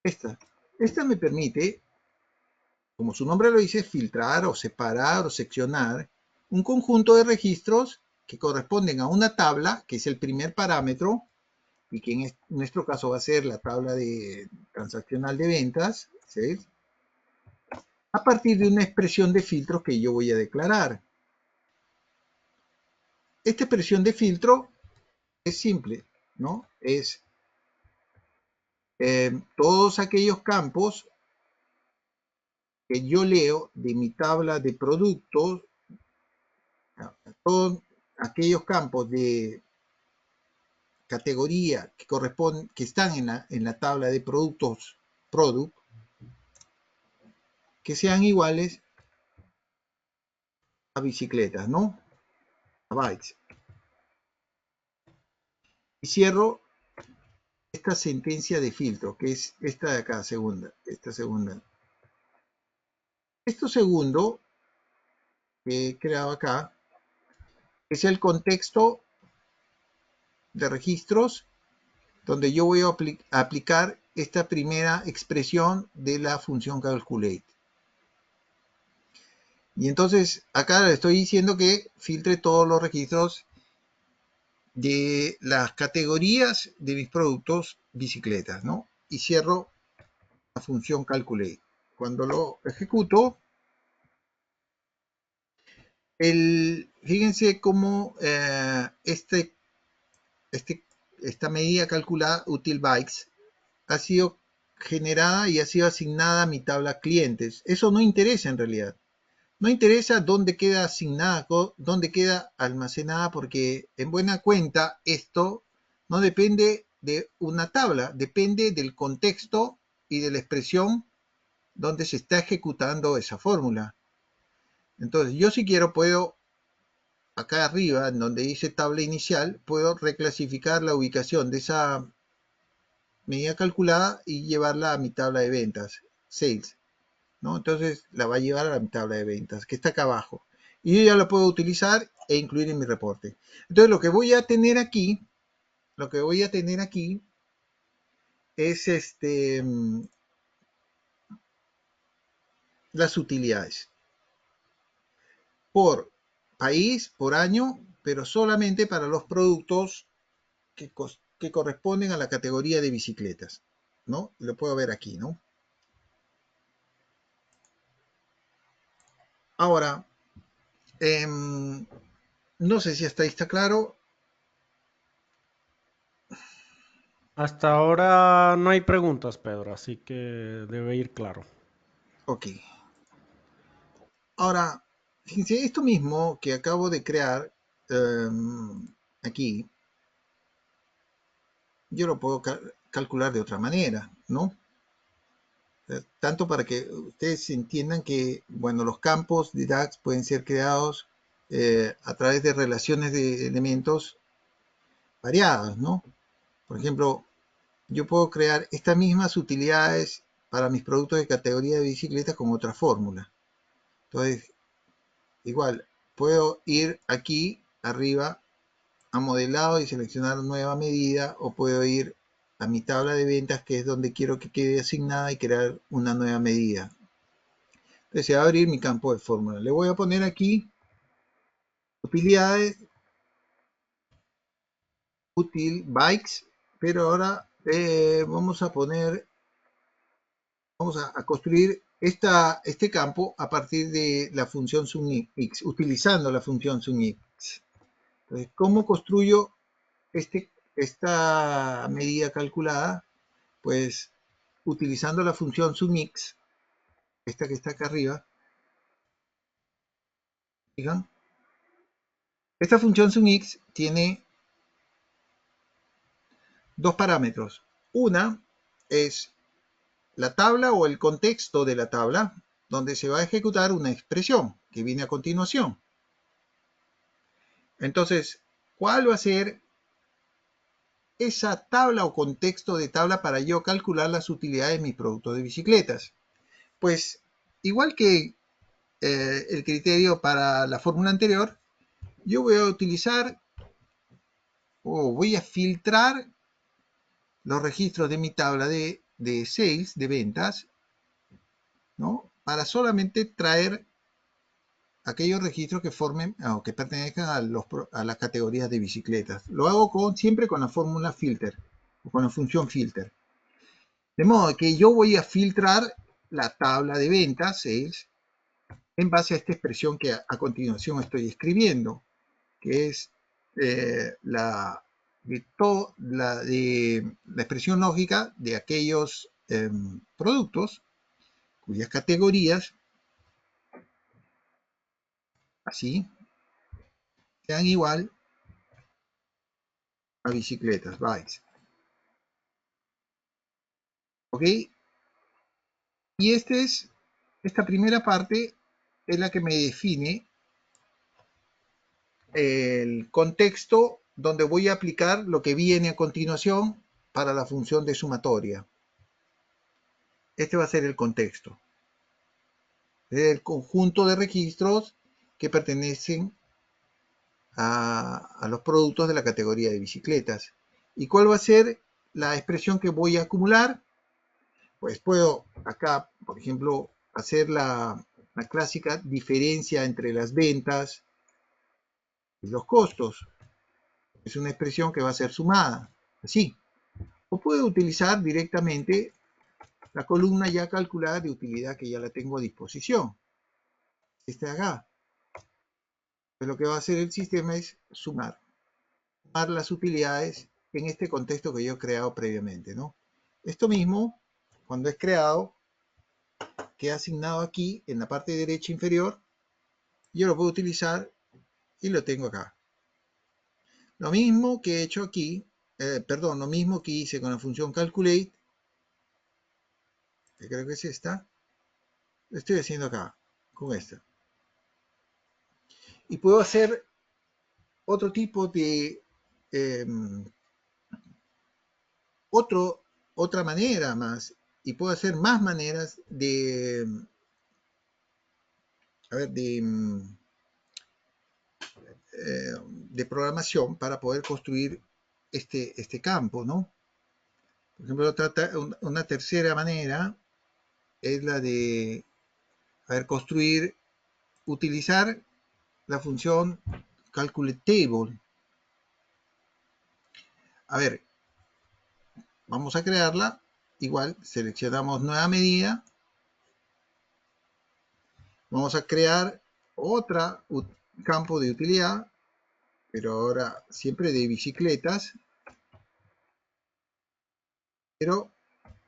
Esta me permite, como su nombre lo dice, filtrar o separar o seccionar un conjunto de registros que corresponden a una tabla, que es el primer parámetro, y que en nuestro caso va a ser la tabla transaccional de ventas, ¿sí? A partir de una expresión de filtros que yo voy a declarar. Esta expresión de filtro es simple, ¿no? Es todos aquellos campos que yo leo de mi tabla de productos, todos aquellos campos de categoría que corresponde, que están en la tabla de productos, product, que sean iguales a bicicletas, ¿no? A bikes. Y cierro esta sentencia de filtro, que es esta de acá, esta segunda. Esto segundo que he creado acá es el contexto de registros donde yo voy a aplicar esta primera expresión de la función calculate. Y entonces acá le estoy diciendo que filtre todos los registros de las categorías de mis productos bicicletas, ¿no? Y cierro la función calculate. Cuando lo ejecuto, fíjense cómo esta medida calculada util bytes ha sido generada y ha sido asignada a mi tabla clientes. Eso no interesa en realidad. No interesa dónde queda asignada, dónde queda almacenada, porque en buena cuenta esto no depende de una tabla, depende del contexto y de la expresión donde se está ejecutando esa fórmula. Entonces, yo si quiero puedo, acá arriba, en donde dice tabla inicial, puedo reclasificar la ubicación de esa medida calculada y llevarla a mi tabla de ventas, sales, ¿no? Entonces la va a llevar a mi tabla de ventas, que está acá abajo. Y yo ya la puedo utilizar e incluir en mi reporte. Entonces lo que voy a tener aquí, es las utilidades. Por país, por año, pero solamente para los productos que corresponden a la categoría de bicicletas, ¿no? Lo puedo ver aquí, ¿no? Ahora, no sé si hasta ahí está claro. Hasta ahora no hay preguntas, Pedro, así que debe ir claro. Ok. Ahora, fíjense, esto mismo que acabo de crear aquí, yo lo puedo calcular de otra manera, ¿no? Tanto para que ustedes entiendan que, bueno, los campos de DAX pueden ser creados a través de relaciones de elementos variadas, ¿no? Por ejemplo, yo puedo crear estas mismas utilidades para mis productos de categoría de bicicleta con otra fórmula. Entonces, igual, puedo ir aquí arriba a modelado y seleccionar nueva medida, o puedo ir a mi tabla de ventas, que es donde quiero que quede asignada, y crear una nueva medida. Entonces se va a abrir mi campo de fórmula. Le voy a poner aquí utilidades, util bikes, pero ahora vamos a construir este campo a partir de la función SUMX, utilizando la función SUMX. Entonces, ¿cómo construyo esta medida calculada? Pues utilizando la función SUMX, esta que está acá arriba. Fijan, esta función SUMX tiene dos parámetros. Una es la tabla o el contexto de la tabla, donde se va a ejecutar una expresión que viene a continuación. Entonces, ¿cuál va a ser esa tabla o contexto de tabla para yo calcular las utilidades de mis productos de bicicletas? Pues, igual que el criterio para la fórmula anterior, yo voy a utilizar o voy a filtrar los registros de mi tabla de sales, de ventas, ¿no? Para solamente traer aquellos registros que formen o que pertenezcan a las categorías de bicicletas. Lo hago siempre con la fórmula filter o con la función filter. De modo que yo voy a filtrar la tabla de ventas, sales, en base a esta expresión que a continuación estoy escribiendo, que es la expresión lógica de aquellos productos cuyas categorías, así, sean igual a bicicletas, bytes. ¿Ok? Y esta primera parte es la que me define el contexto donde voy a aplicar lo que viene a continuación para la función de sumatoria. Este va a ser el contexto. Es el conjunto de registros que pertenecen a los productos de la categoría de bicicletas. ¿Y cuál va a ser la expresión que voy a acumular? Pues puedo acá, por ejemplo, hacer la clásica diferencia entre las ventas y los costos. Es una expresión que va a ser sumada, así. O puedo utilizar directamente la columna ya calculada de utilidad que ya la tengo a disposición. Esta de acá. Pues lo que va a hacer el sistema es sumar las utilidades en este contexto que yo he creado previamente, ¿no? Esto mismo, cuando es creado, queda asignado aquí en la parte derecha inferior. Yo lo puedo utilizar y lo tengo acá. Lo mismo que he hecho aquí, lo mismo que hice con la función calculate, que creo que es esta, lo estoy haciendo acá, con esta. Y puedo hacer otro tipo de, eh, otra manera más, y puedo hacer más maneras de programación para poder construir este campo, ¿no? Por ejemplo, una tercera manera es la de utilizar la función calculateTable. A ver, vamos a crearla. Igual, seleccionamos nueva medida. Vamos a crear otra campo de utilidad, pero ahora siempre de bicicletas, pero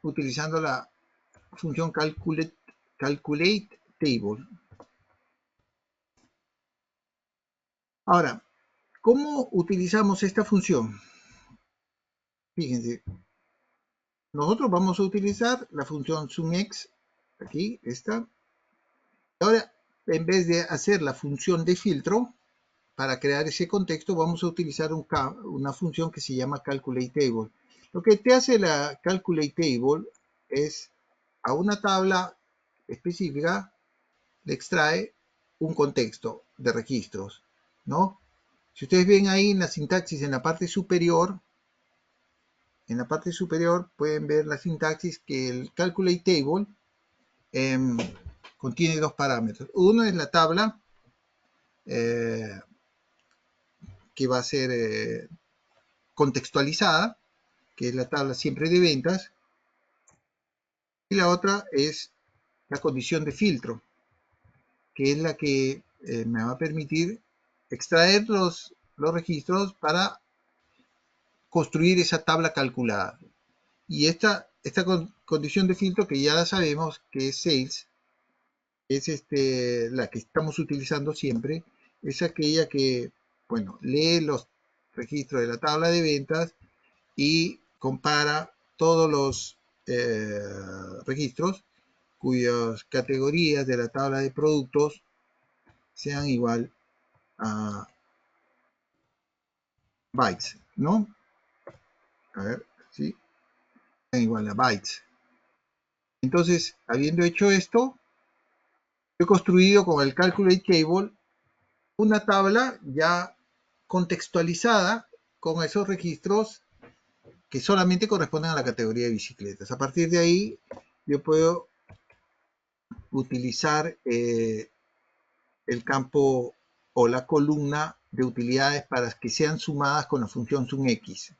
utilizando la función calculateTable. Ahora, ¿cómo utilizamos esta función? Fíjense, nosotros vamos a utilizar la función sumX, aquí, esta. Ahora, en vez de hacer la función de filtro, para crear ese contexto vamos a utilizar una función que se llama calculateTable. Lo que te hace la calculateTable es a una tabla específica le extrae un contexto de registros, ¿no? Si ustedes ven ahí en la sintaxis en la parte superior pueden ver la sintaxis que el calculateTable contiene dos parámetros. Uno es la tabla que va a ser contextualizada, que es la tabla siempre de ventas, y la otra es la condición de filtro, que es la que me va a permitir extraer los registros para construir esa tabla calculada. Y esta condición de filtro, que ya la sabemos que es sales, es la que estamos utilizando siempre, es aquella que, bueno, lee los registros de la tabla de ventas y compara todos los registros cuyas categorías de la tabla de productos sean igual a bytes, ¿no? A ver, ¿sí? Sean igual a bytes. Entonces, habiendo hecho esto, he construido con el calculateTable una tabla ya contextualizada con esos registros que solamente corresponden a la categoría de bicicletas. A partir de ahí, yo puedo utilizar el campo o la columna de utilidades para que sean sumadas con la función sumX.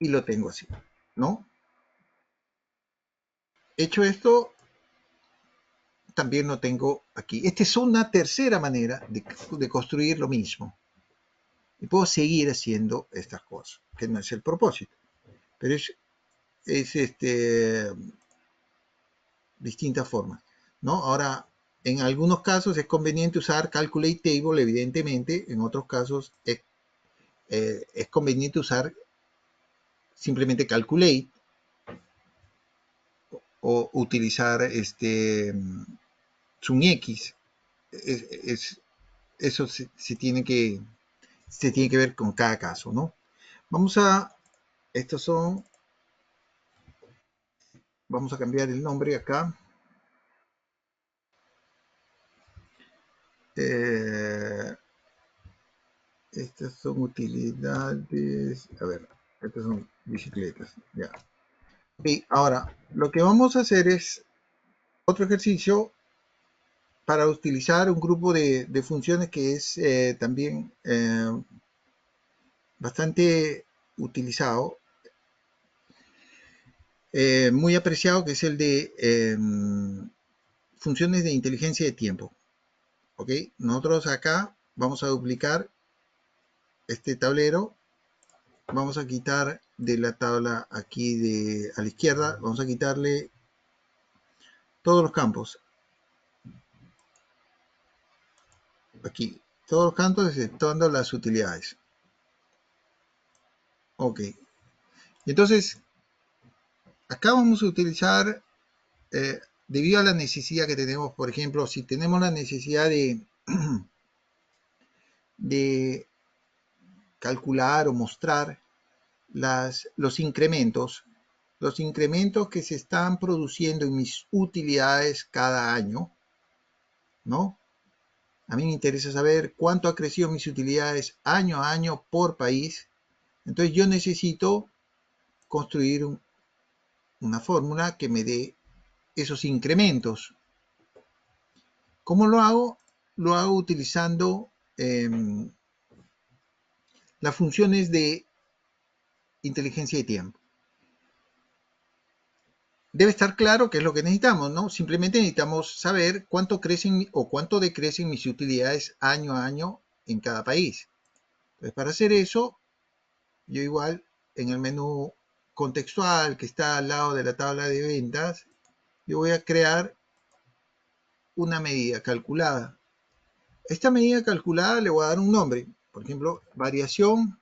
Y lo tengo así, ¿no? Hecho esto, también lo tengo aquí. Esta es una tercera manera de construir lo mismo. Y puedo seguir haciendo estas cosas, que no es el propósito. Pero es distintas formas, ¿no? Ahora, en algunos casos es conveniente usar calculateTable, evidentemente. En otros casos es es conveniente usar simplemente Calculate o utilizar ZoomX. Eso se tiene que ver con cada caso, ¿no? Estos son, vamos a cambiar el nombre acá. Estas son utilidades, a ver, estas son bicicletas, ya. Y ahora, lo que vamos a hacer es otro ejercicio para utilizar un grupo de funciones que es también bastante utilizado, muy apreciado, que es el de funciones de inteligencia de tiempo. ¿Ok? Nosotros acá vamos a duplicar este tablero. Vamos a quitar de la tabla aquí a la izquierda, vamos a quitarle todos los campos. Aquí, todos los campos exceptuando las utilidades. Ok. Entonces, acá vamos a utilizar, debido a la necesidad que tenemos, por ejemplo, si tenemos la necesidad de calcular o mostrar los incrementos que se están produciendo en mis utilidades cada año, ¿no? A mí me interesa saber cuánto ha crecido mis utilidades año a año por país. Entonces yo necesito construir una fórmula que me dé esos incrementos. ¿Cómo lo hago? Lo hago utilizando las funciones de inteligencia de tiempo. Debe estar claro qué es lo que necesitamos, ¿no? Simplemente necesitamos saber cuánto crecen o cuánto decrecen mis utilidades año a año en cada país. Entonces, para hacer eso, yo igual en el menú contextual que está al lado de la tabla de ventas, yo voy a crear una medida calculada. Esta medida calculada le voy a dar un nombre, por ejemplo, variación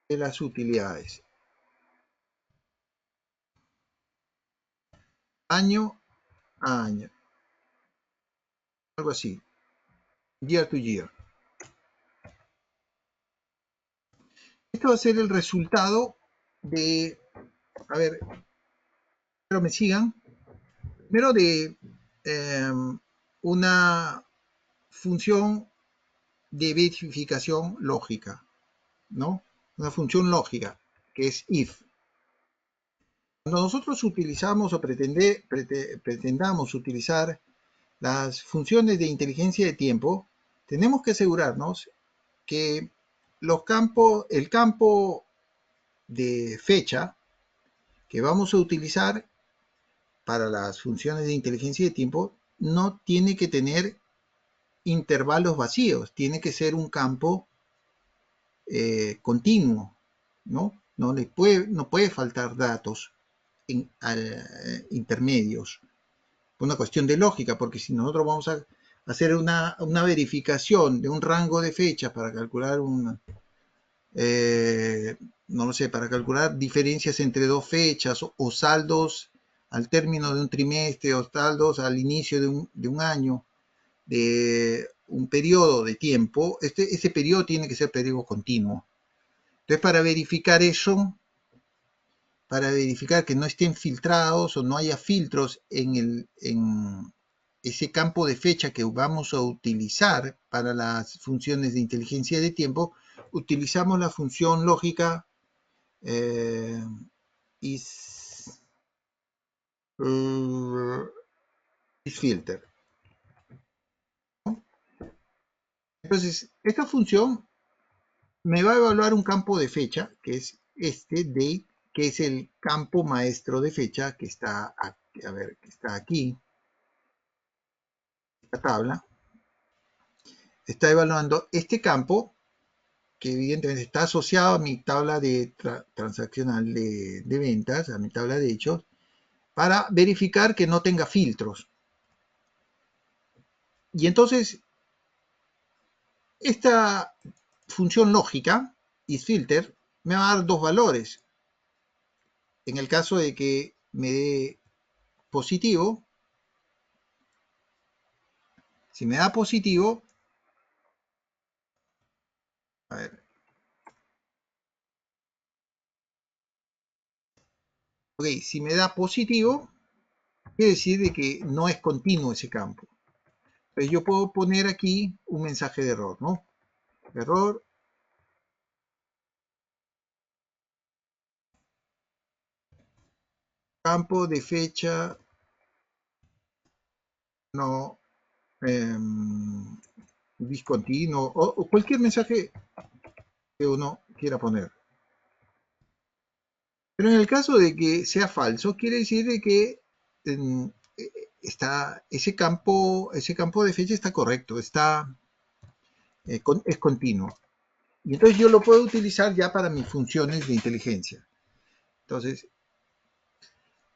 de las utilidades. Año a año. Algo así. Year to year. Esto va a ser el resultado de, a ver, espero me sigan, primero de una función de verificación lógica, ¿no? Una función lógica, que es if. Cuando nosotros utilizamos o pretendamos utilizar las funciones de inteligencia de tiempo, tenemos que asegurarnos que el campo de fecha que vamos a utilizar para las funciones de inteligencia de tiempo no tiene que tener intervalos vacíos, tiene que ser un campo continuo, ¿no? No puede faltar datos intermedios. Una cuestión de lógica, porque si nosotros vamos a hacer una verificación de un rango de fechas para calcular no lo sé, para calcular diferencias entre dos fechas o saldos al término de un trimestre o saldos al inicio de un año, de un periodo de tiempo, ese periodo tiene que ser periodo continuo. Entonces, para verificar eso, para verificar que no estén filtrados o no haya filtros en ese campo de fecha que vamos a utilizar para las funciones de inteligencia de tiempo, utilizamos la función lógica isFilter. Entonces, esta función me va a evaluar un campo de fecha, que es date, que es el campo maestro de fecha que está aquí, que está aquí, esta tabla. Está evaluando este campo, que evidentemente está asociado a mi tabla de transaccional de ventas, a mi tabla de hechos, para verificar que no tenga filtros. Y entonces, esta función lógica, isFilter, me va a dar dos valores. En el caso de que me dé positivo, si me da positivo, a ver, ok, si me da positivo, quiere decir de que no es continuo ese campo. Entonces yo puedo poner aquí un mensaje de error, ¿no? Error, campo de fecha no discontinuo o cualquier mensaje que uno quiera poner. Pero en el caso de que sea falso, quiere decir de que ese campo de fecha está correcto, es continuo. Y entonces yo lo puedo utilizar ya para mis funciones de inteligencia. Entonces,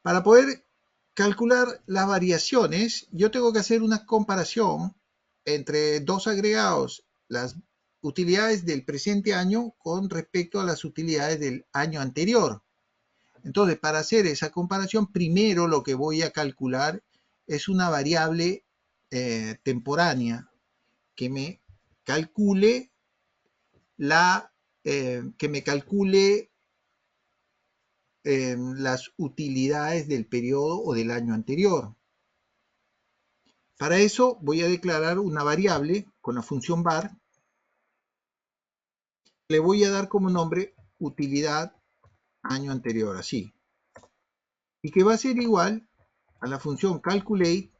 para poder calcular las variaciones, yo tengo que hacer una comparación entre dos agregados, las utilidades del presente año con respecto a las utilidades del año anterior. Entonces, para hacer esa comparación, primero lo que voy a calcular es una variable temporánea que me calcule las utilidades del periodo o del año anterior. Para eso voy a declarar una variable con la función var. Le voy a dar como nombre utilidad año anterior, así. Y que va a ser igual a la función calculate,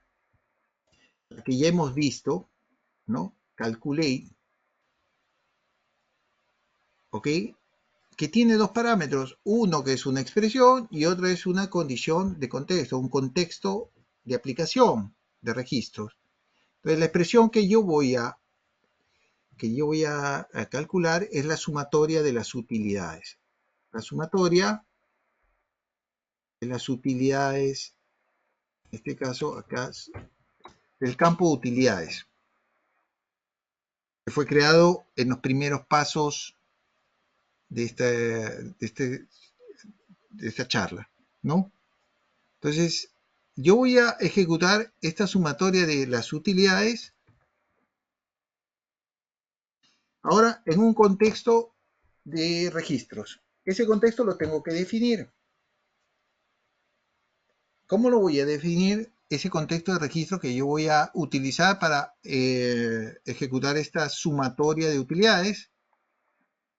que ya hemos visto, ¿no? Calculate, ¿ok? Que tiene dos parámetros, uno que es una expresión y otro es una condición de contexto, un contexto de aplicación de registros. Entonces la expresión que yo voy a calcular es la sumatoria de las utilidades. La sumatoria de las utilidades, en este caso acá, del campo de utilidades, que fue creado en los primeros pasos de esta charla, ¿no? Entonces, yo voy a ejecutar esta sumatoria de las utilidades ahora en un contexto de registros. Ese contexto lo tengo que definir. ¿Cómo lo voy a definir? Ese contexto de registro que yo voy a utilizar para ejecutar esta sumatoria de utilidades,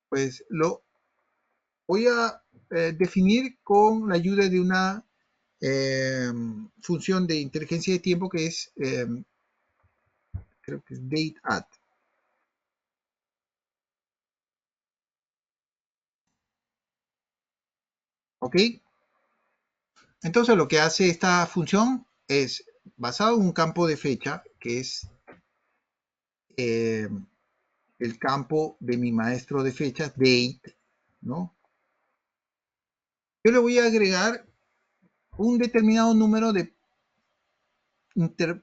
pues lo voy a definir con la ayuda de una función de inteligencia de tiempo que es, creo que es dateAdd. ¿Ok? Entonces lo que hace esta función es, basado en un campo de fecha, que es el campo de mi maestro de fechas, date, ¿no? Yo le voy a agregar un determinado número de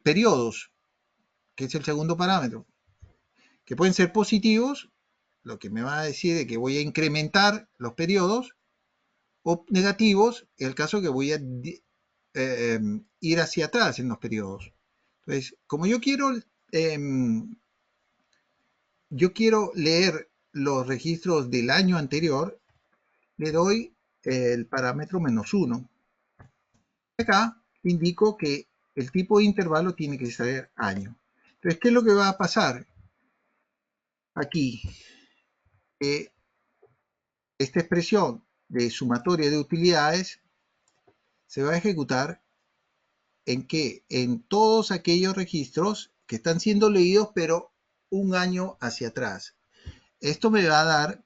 periodos, que es el segundo parámetro, que pueden ser positivos, lo que me va a decir es que voy a incrementar los periodos, o negativos, en el caso que voy a ir hacia atrás en los periodos. Entonces, como yo quiero leer los registros del año anterior, le doy el parámetro -1. Acá indico que el tipo de intervalo tiene que ser año. Entonces, ¿qué es lo que va a pasar? Aquí, esta expresión de sumatoria de utilidades se va a ejecutar en todos aquellos registros que están siendo leídos, pero un año hacia atrás. Esto me va a dar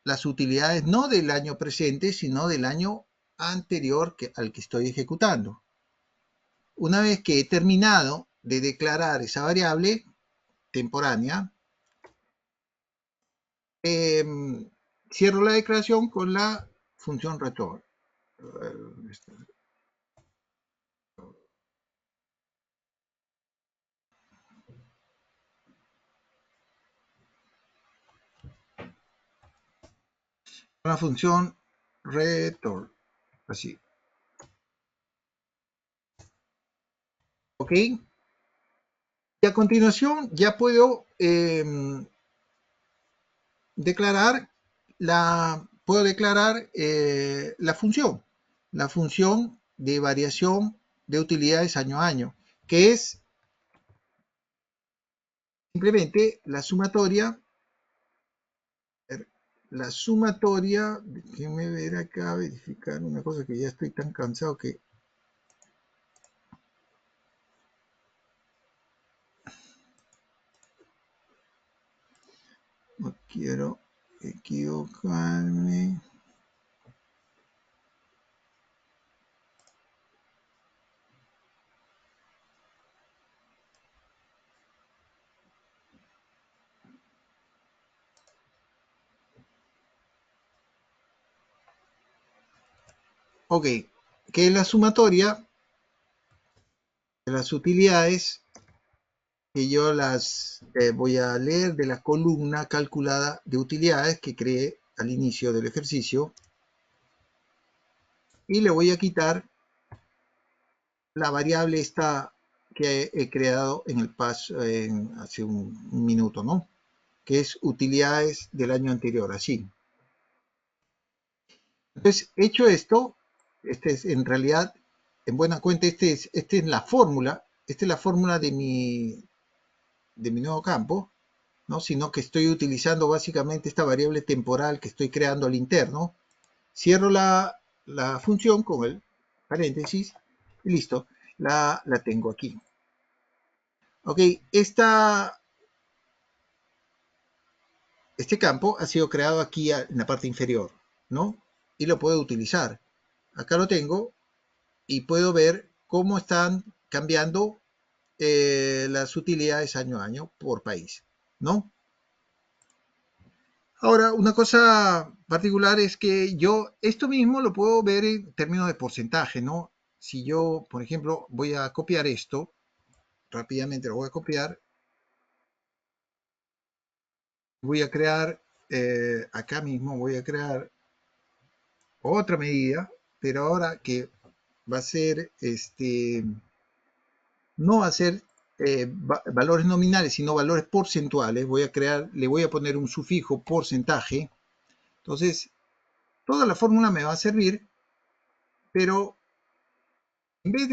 las utilidades no del año presente, sino del año anterior al que estoy ejecutando. Una vez que he terminado de declarar esa variable temporánea, cierro la declaración con la función return. la función return, así. ¿Ok? Y a continuación ya puedo puedo declarar la función de variación de utilidades año a año, que es simplemente la sumatoria, déjenme ver acá, verificar una cosa que ya estoy tan cansado que no quiero equivocarme. Ok, que es la sumatoria de las utilidades que yo las voy a leer de la columna calculada de utilidades que creé al inicio del ejercicio y le voy a quitar la variable esta que he creado en el paso hace un minuto, ¿no? Que es utilidades del año anterior, así. Entonces, hecho esto, este es en realidad, en buena cuenta, esta es la fórmula, esta es la fórmula de mi nuevo campo, ¿no? Sino que estoy utilizando básicamente esta variable temporal que estoy creando al interno. Cierro la función con el paréntesis y listo, la tengo aquí. Ok, este campo ha sido creado aquí en la parte inferior, ¿no? Y lo puedo utilizar. Acá lo tengo y puedo ver cómo están cambiando las utilidades año a año por país, ¿no? Ahora, una cosa particular es que yo esto mismo lo puedo ver en términos de porcentaje, ¿no? Si yo, por ejemplo, voy a copiar esto, rápidamente lo voy a copiar, voy a crear, acá mismo voy a crear otra medida, pero ahora que va a ser, no va a ser valores nominales, sino valores porcentuales, le voy a poner un sufijo porcentaje, entonces toda la fórmula me va a servir, pero en vez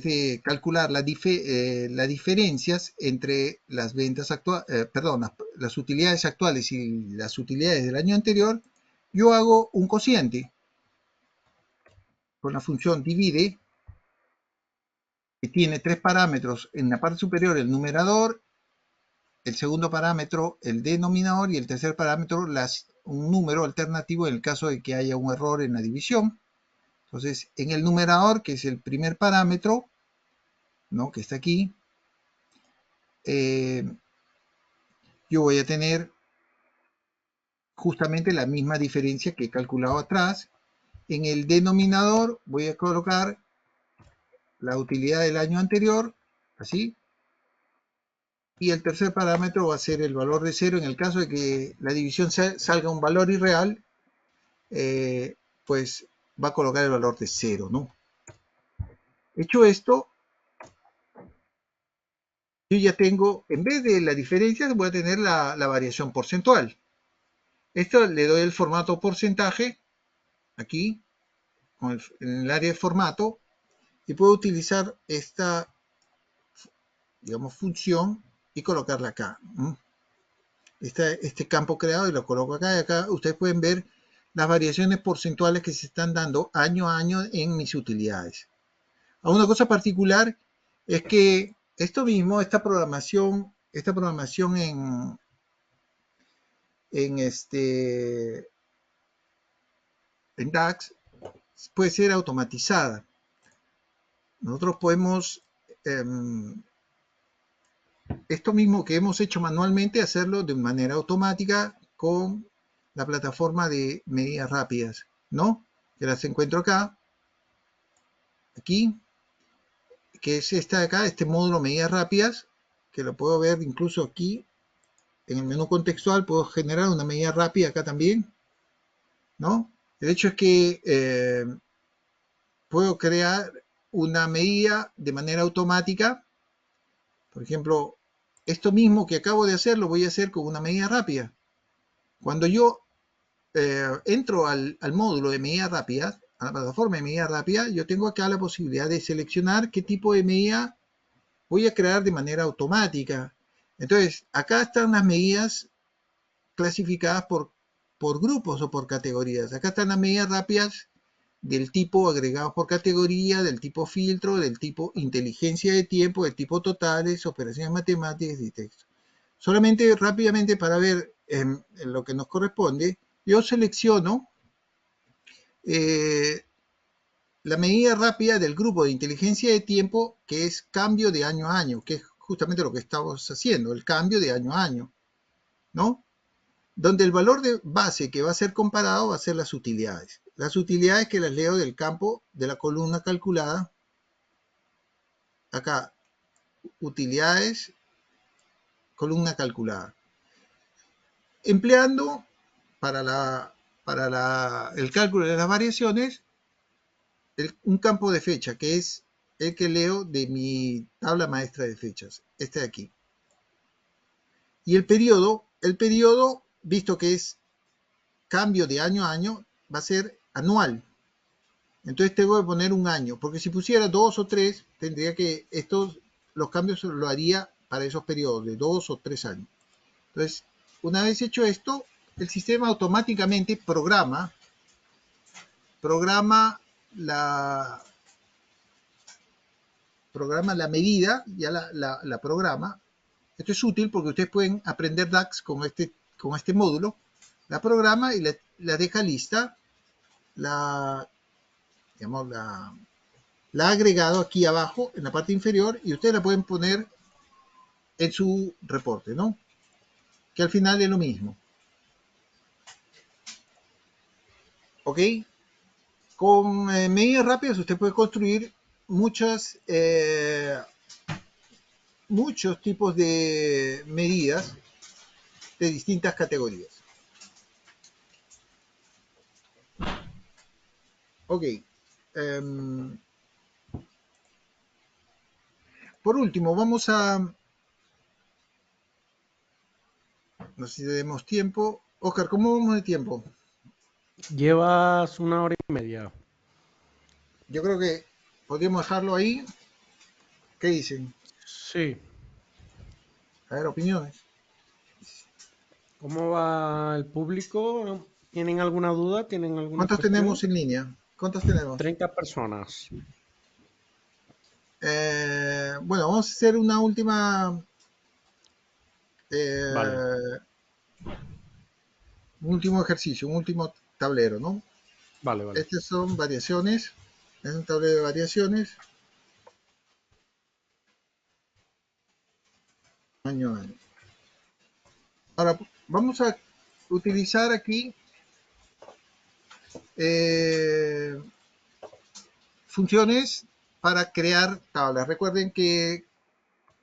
de, calcular las diferencias entre las ventas actuales, perdón, las utilidades actuales y las utilidades del año anterior, yo hago un cociente con la función divide, que tiene tres parámetros en la parte superior, el numerador, el segundo parámetro, el denominador, y el tercer parámetro, un número alternativo en el caso de que haya un error en la división. Entonces, en el numerador, que es el primer parámetro, ¿no? Que está aquí, yo voy a tener justamente la misma diferencia que he calculado atrás. En el denominador voy a colocar la utilidad del año anterior, así, y el tercer parámetro va a ser el valor de 0. En el caso de que la división salga un valor irreal, pues va a colocar el valor de 0, ¿no? Hecho esto, yo ya tengo, en vez de la diferencia, voy a tener la variación porcentual. Esto le doy el formato porcentaje, aquí, en el área de formato, y puedo utilizar esta, digamos, función y colocarla acá. Este campo creado y lo coloco acá, y acá ustedes pueden ver las variaciones porcentuales que se están dando año a año en mis utilidades. Una cosa particular es que esto mismo, esta programación en, en DAX puede ser automatizada. Nosotros podemos, esto mismo que hemos hecho manualmente, hacerlo de manera automática con la plataforma de medidas rápidas, ¿no? Que las encuentro acá, aquí, que es esta de acá, este módulo medidas rápidas, que lo puedo ver incluso aquí, en el menú contextual puedo generar una medida rápida acá también, ¿no? El hecho es que puedo crear una medida de manera automática. Por ejemplo, esto mismo que acabo de hacer lo voy a hacer con una medida rápida. Cuando yo entro al módulo de medida rápida, a la plataforma de medida rápida, yo tengo acá la posibilidad de seleccionar qué tipo de medida voy a crear de manera automática. Entonces, acá están las medidas clasificadas por grupos o por categorías. Acá están las medidas rápidas del tipo agregados por categoría, del tipo filtro, del tipo inteligencia de tiempo, del tipo totales, operaciones matemáticas y texto. Solamente rápidamente para ver en lo que nos corresponde, yo selecciono eh, la medida rápida del grupo de inteligencia de tiempo, que es cambio de año a año, que es justamente lo que estamos haciendo, el cambio de año a año, ¿no? Donde el valor de base que va a ser comparado va a ser las utilidades. Las utilidades que las leo del campo de la columna calculada. Acá, utilidades, columna calculada. Empleando el cálculo de las variaciones un campo de fecha, que es el que leo de mi tabla maestra de fechas, este de aquí. Y el periodo, visto que es cambio de año a año, va a ser anual. Entonces tengo que poner un año, porque si pusiera 2 o 3, tendría que los cambios lo haría para esos periodos de 2 o 3 años. Entonces, una vez hecho esto, el sistema automáticamente programa la, la medida, ya la programa. Esto es útil porque ustedes pueden aprender DAX con este módulo. La programa y la deja lista, la, digamos, la ha agregado aquí abajo en la parte inferior y ustedes la pueden poner en su reporte, ¿no? Que al final es lo mismo. ¿Ok? Con medidas rápidas usted puede construir muchos tipos de medidas de distintas categorías. Ok. Por último, vamos a... No sé si tenemos tiempo. Oscar, ¿cómo vamos de tiempo? Llevas 1 hora y media. Yo creo que podríamos dejarlo ahí. ¿Qué dicen? Sí. A ver, opiniones. ¿Cómo va el público? ¿Tienen alguna duda? ¿Tienen alguna ¿Cuántos tenemos cuestión? en línea? ¿Cuántos tenemos? 30 personas. Bueno, vamos a hacer una última, Vale, eh, un último ejercicio, un último tablero, ¿no? vale, vale. Estas son variaciones, es un tablero de variaciones, año a año. Ahora, vamos a utilizar aquí eh, funciones para crear tablas. Recuerden que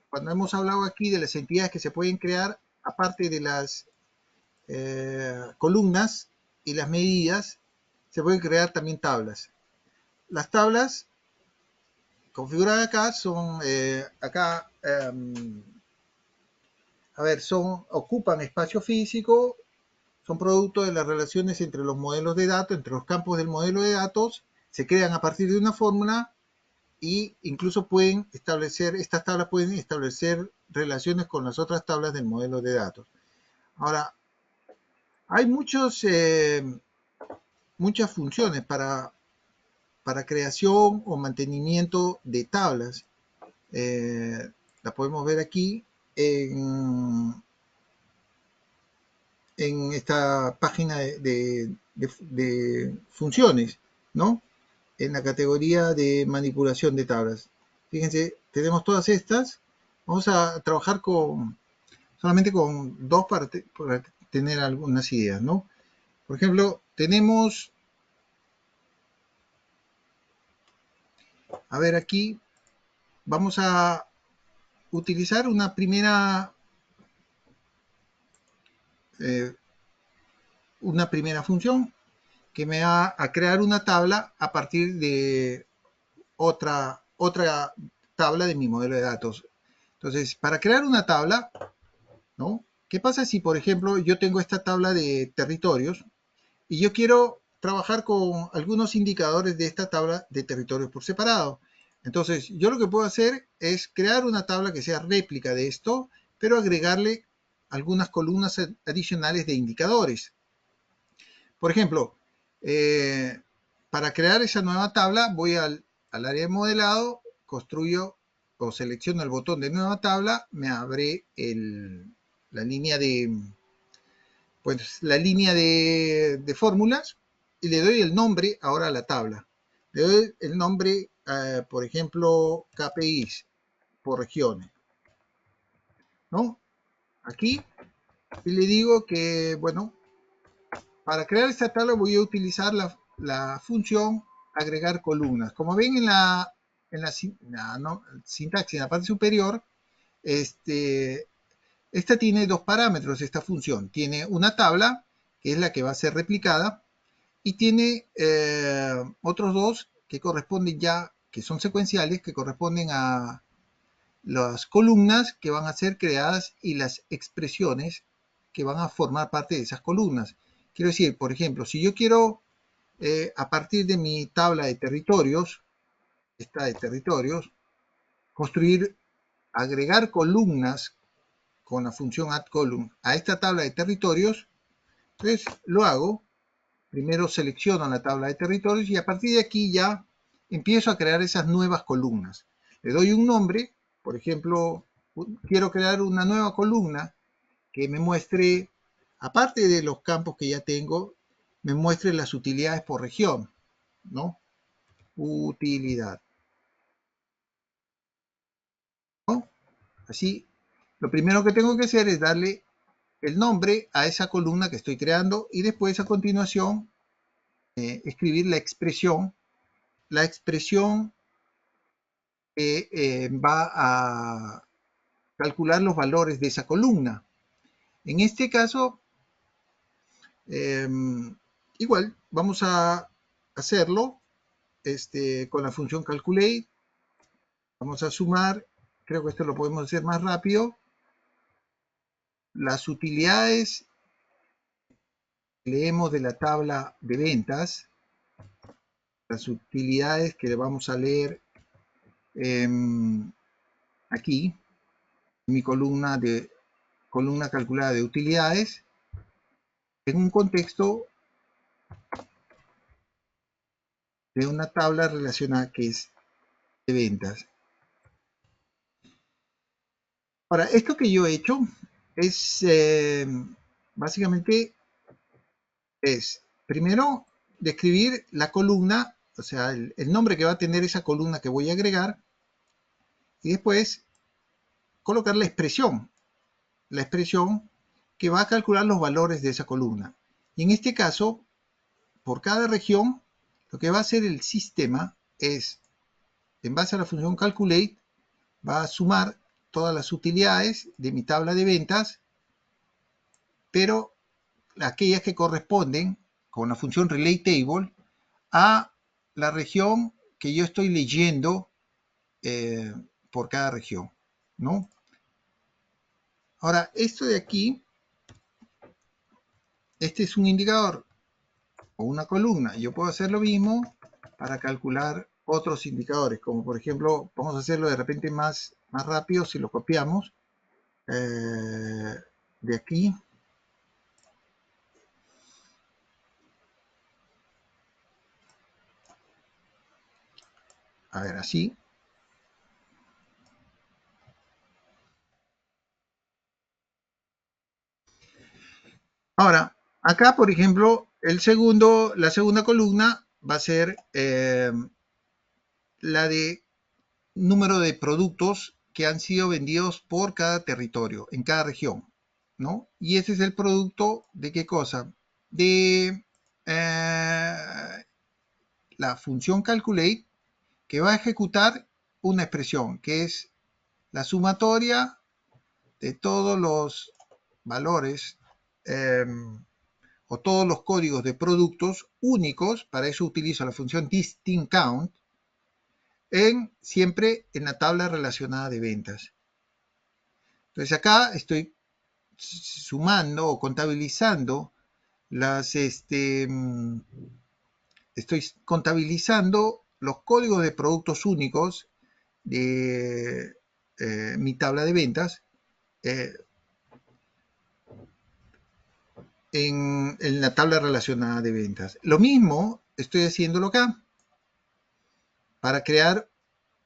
cuando hemos hablado aquí de las entidades que se pueden crear, aparte de las columnas y las medidas, se pueden crear también tablas. Las tablas configuradas acá son, a ver, ocupan espacio físico, son producto de las relaciones entre los modelos de datos, entre los campos del modelo de datos, se crean a partir de una fórmula y incluso estas tablas pueden establecer relaciones con las otras tablas del modelo de datos. Ahora, hay muchas funciones para creación o mantenimiento de tablas. La podemos ver aquí en, en esta página de funciones, ¿no? En la categoría de manipulación de tablas. Fíjense, tenemos todas estas. Vamos a trabajar solamente con dos partes para tener algunas ideas, ¿no? Por ejemplo, tenemos, a ver aquí, vamos a utilizar una primera una primera función que me va a crear una tabla a partir de otra tabla de mi modelo de datos. Entonces, para crear una tabla, ¿no? ¿Qué pasa si, por ejemplo, yo tengo esta tabla de territorios y yo quiero trabajar con algunos indicadores de esta tabla de territorios por separado? Entonces, yo lo que puedo hacer es crear una tabla que sea réplica de esto, pero agregarle algunas columnas adicionales de indicadores. Por ejemplo, para crear esa nueva tabla, voy al área de modelado, construyo o selecciono el botón de nueva tabla, me abre la línea de fórmulas y le doy el nombre ahora a la tabla. Le doy el nombre, por ejemplo, KPIs por regiones, ¿no? Aquí, y le digo que, bueno, para crear esta tabla voy a utilizar la función agregar columnas. Como ven en la sintaxis, en la parte superior, esta tiene dos parámetros, esta función. Tiene una tabla, que es la que va a ser replicada, y tiene otros dos que corresponden ya, que son secuenciales, que corresponden a las columnas que van a ser creadas y las expresiones que van a formar parte de esas columnas. Quiero decir, por ejemplo, si yo quiero, a partir de mi tabla de territorios, esta de territorios, construir, agregar columnas con la función addColumn a esta tabla de territorios, entonces lo hago. Primero selecciono la tabla de territorios y a partir de aquí ya empiezo a crear esas nuevas columnas. Le doy un nombre, por ejemplo, quiero crear una nueva columna que me muestre, aparte de los campos que ya tengo, me muestre las utilidades por región, ¿no? Utilidad, ¿no? Así, lo primero que tengo que hacer es darle el nombre a esa columna que estoy creando y después a continuación escribir la expresión que va a calcular los valores de esa columna. En este caso, eh, igual vamos a hacerlo con la función calculate. Vamos a sumar, creo que esto lo podemos hacer más rápido, las utilidades que leemos de la tabla de ventas, las utilidades que vamos a leer eh, aquí, en mi columna calculada de utilidades, en un contexto de una tabla relacionada que es de ventas. Ahora, esto que yo he hecho es básicamente primero describir la columna, o sea, el nombre que va a tener esa columna que voy a agregar, y después colocar la expresión que va a calcular los valores de esa columna. Y en este caso, por cada región, lo que va a hacer el sistema es, en base a la función calculate, va a sumar todas las utilidades de mi tabla de ventas, pero aquellas que corresponden con la función relayTable a la región que yo estoy leyendo por cada región, ¿no? Ahora, esto de aquí, este es un indicador o una columna. Yo puedo hacer lo mismo para calcular otros indicadores, como por ejemplo, vamos a hacerlo de repente más rápido si lo copiamos de aquí. A ver, así. Ahora, acá, por ejemplo, la segunda columna va a ser la de número de productos que han sido vendidos por cada territorio, en cada región, ¿no? Y ese es el producto de qué cosa? De la función calculate que va a ejecutar una expresión que es la sumatoria de todos los valores o todos los códigos de productos únicos. Para eso utilizo la función distinCount siempre en la tabla relacionada de ventas. Entonces acá estoy sumando o contabilizando estoy contabilizando los códigos de productos únicos de mi tabla de ventas eh, en la tabla relacionada de ventas. Lo mismo estoy haciéndolo acá para crear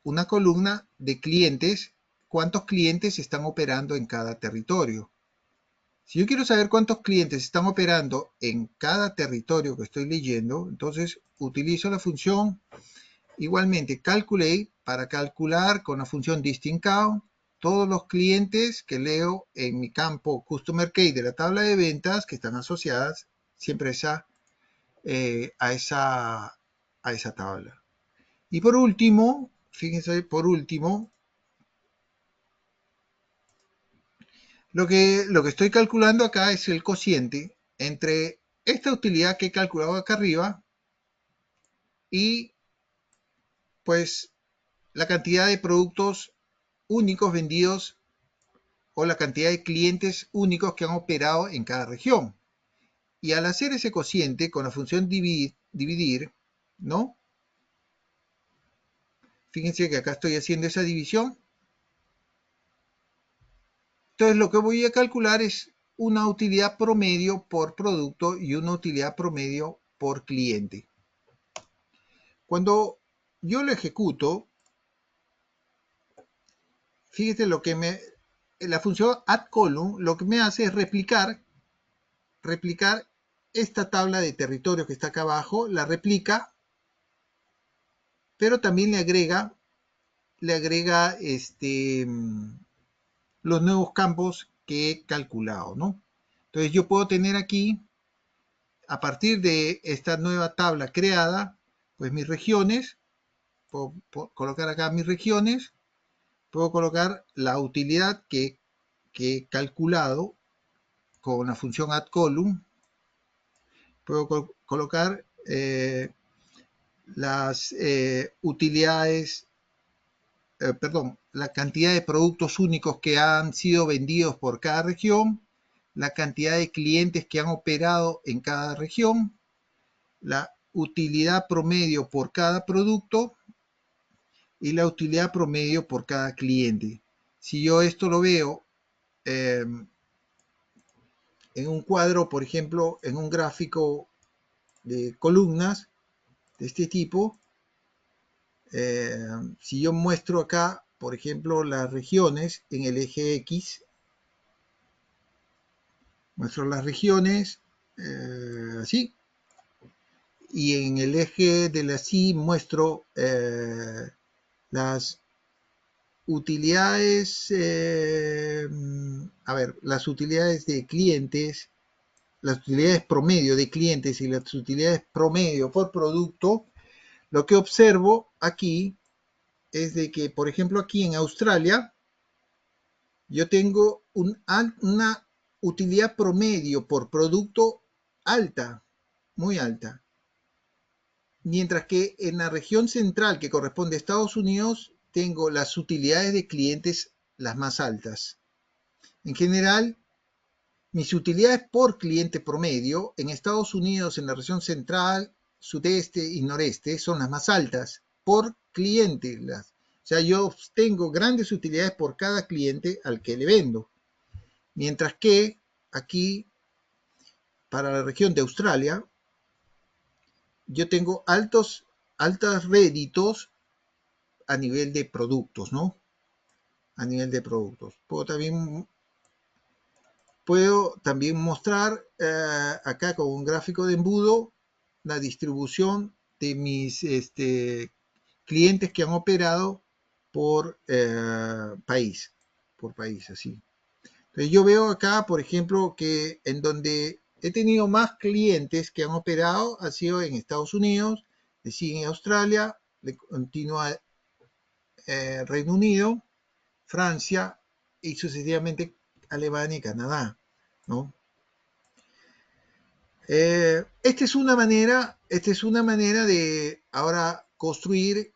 una columna de clientes, cuántos clientes están operando en cada territorio. Si yo quiero saber cuántos clientes están operando en cada territorio que estoy leyendo, entonces utilizo la función igualmente calculate para calcular con la función distinCount todos los clientes que leo en mi campo Customer Key de la tabla de ventas que están asociadas siempre a esa tabla. Y por último, fíjense, lo que estoy calculando acá es el cociente entre esta utilidad que he calculado acá arriba y pues la cantidad de productos únicos vendidos o la cantidad de clientes únicos que han operado en cada región. Y al hacer ese cociente con la función dividir, ¿no? Fíjense que acá estoy haciendo esa división. Entonces lo que voy a calcular es una utilidad promedio por producto y una utilidad promedio por cliente. Cuando yo lo ejecuto, fíjate la función addColumn lo que me hace es replicar esta tabla de territorio que está acá abajo, la replica, pero también le agrega los nuevos campos que he calculado, ¿no? Entonces yo puedo tener aquí, a partir de esta nueva tabla creada, pues mis regiones, puedo colocar acá mis regiones, puedo colocar la utilidad que he calculado con la función addColumn, puedo colocar las utilidades, perdón, la cantidad de productos únicos que han sido vendidos por cada región, la cantidad de clientes que han operado en cada región, la utilidad promedio por cada producto y la utilidad promedio por cada cliente. Si yo esto lo veo en un cuadro, por ejemplo, en un gráfico de columnas de este tipo, si yo muestro acá, por ejemplo, las regiones en el eje X, muestro las regiones así, y en el eje de la Y muestro las utilidades, las utilidades de clientes, las utilidades promedio de clientes y las utilidades promedio por producto. Lo que observo aquí es de que, por ejemplo, aquí en Australia, yo tengo una utilidad promedio por producto alta, muy alta. Mientras que en la región central que corresponde a Estados Unidos, tengo las utilidades de clientes las más altas. En general, mis utilidades por cliente promedio en Estados Unidos, en la región central, sudeste y noreste, son las más altas por cliente. O sea, yo tengo grandes utilidades por cada cliente al que le vendo. Mientras que aquí, para la región de Australia, yo tengo altos réditos a nivel de productos, ¿no? A nivel de productos. Puedo también mostrar acá con un gráfico de embudo la distribución de mis clientes que han operado por país, así. Entonces yo veo acá, por ejemplo, que en donde he tenido más clientes que han operado ha sido en Estados Unidos, le sigue en Australia, le continúa Reino Unido, Francia y sucesivamente Alemania y Canadá, ¿no? Esta es una manera de ahora construir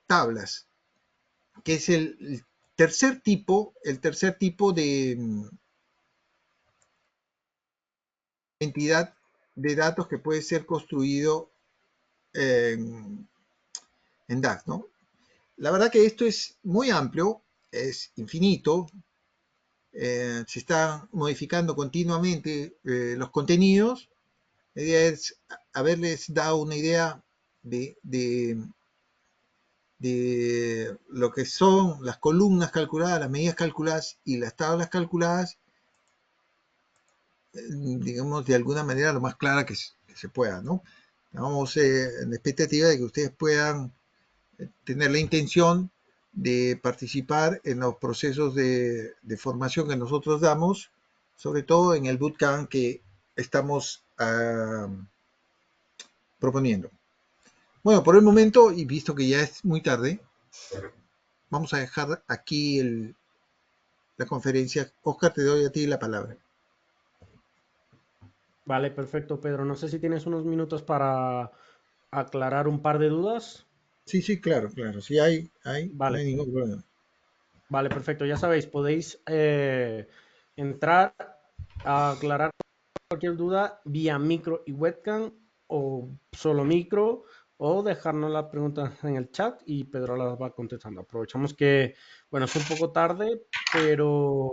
tablas, que es el tercer tipo de entidad de datos que puede ser construido en, en DAX, ¿no? La verdad que esto es muy amplio, es infinito, se están modificando continuamente los contenidos. La idea es haberles dado una idea de lo que son las columnas calculadas, las medidas calculadas y las tablas calculadas, digamos, de alguna manera lo más clara que se pueda, ¿no? Estamos en la expectativa de que ustedes puedan tener la intención de participar en los procesos de formación que nosotros damos, sobre todo en el bootcamp que estamos proponiendo. Bueno, por el momento, y visto que ya es muy tarde, vamos a dejar aquí la conferencia. Oscar, te doy a ti la palabra. Vale, perfecto, Pedro. No sé si tienes unos minutos para aclarar un par de dudas. Sí, sí, claro, claro. Sí, no Vale, hay ningún problema. vale, perfecto. Ya sabéis, podéis entrar a aclarar cualquier duda vía micro y webcam o solo micro o dejarnos las preguntas en el chat y Pedro las va contestando. Aprovechamos que, bueno, es un poco tarde, pero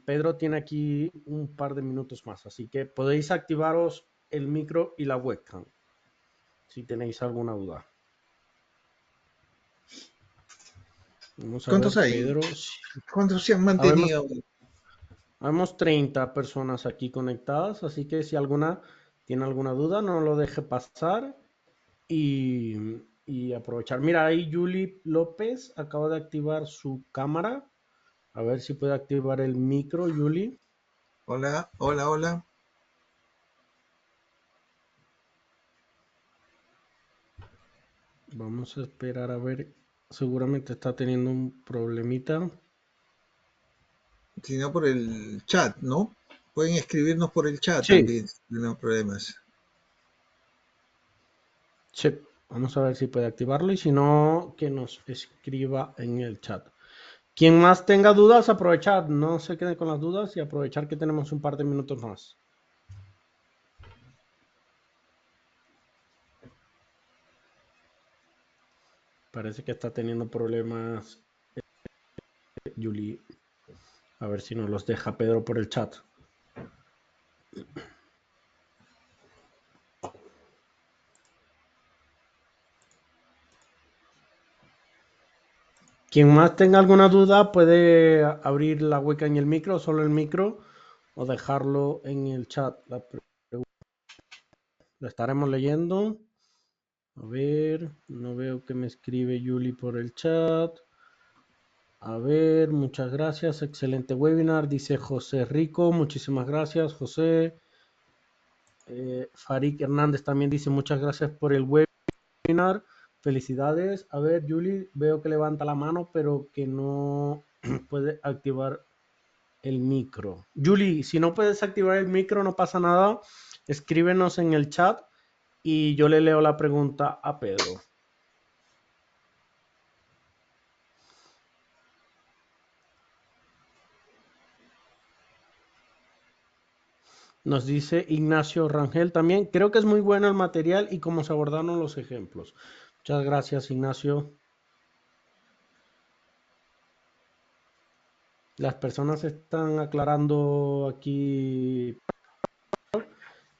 Pedro tiene aquí un par de minutos más, así que podéis activaros el micro y la webcam si tenéis alguna duda. Vamos a ¿Cuántos ver, hay? Pedro. ¿Cuántos se han Habemos, mantenido? habemos 30 personas aquí conectadas, así que si alguna tiene alguna duda, no lo deje pasar y, y aprovechar. Mira, ahí Julie López acaba de activar su cámara. A ver si puede activar el micro, Julie. Hola, hola, hola. Vamos a esperar a ver. Seguramente está teniendo un problemita. Sino por el chat, ¿no? Pueden escribirnos por el chat Sí, también, no hay problemas. sí. Vamos a ver si puede activarlo y si no, que nos escriba en el chat. Quien más tenga dudas, aprovechar. No se quede con las dudas y aprovechar que tenemos un par de minutos más. Parece que está teniendo problemas, Julie. A ver si nos los deja Pedro por el chat. Quien más tenga alguna duda puede abrir la webcam y el micro, solo el micro, o dejarlo en el chat. La estaremos leyendo. A ver, no veo que me escribe Yuli por el chat. A ver, muchas gracias. Excelente webinar, dice José Rico. Muchísimas gracias, José. Farik Hernández también dice muchas gracias por el webinar. Felicidades. A ver, Yuli, veo que levanta la mano, pero que no puede activar el micro. Julie, si no puedes activar el micro, no pasa nada. Escríbenos en el chat y yo le leo la pregunta a Pedro. Nos dice Ignacio Rangel también. Creo que es muy bueno el material y cómo se abordaron los ejemplos. Muchas gracias, Ignacio. Las personas están aclarando aquí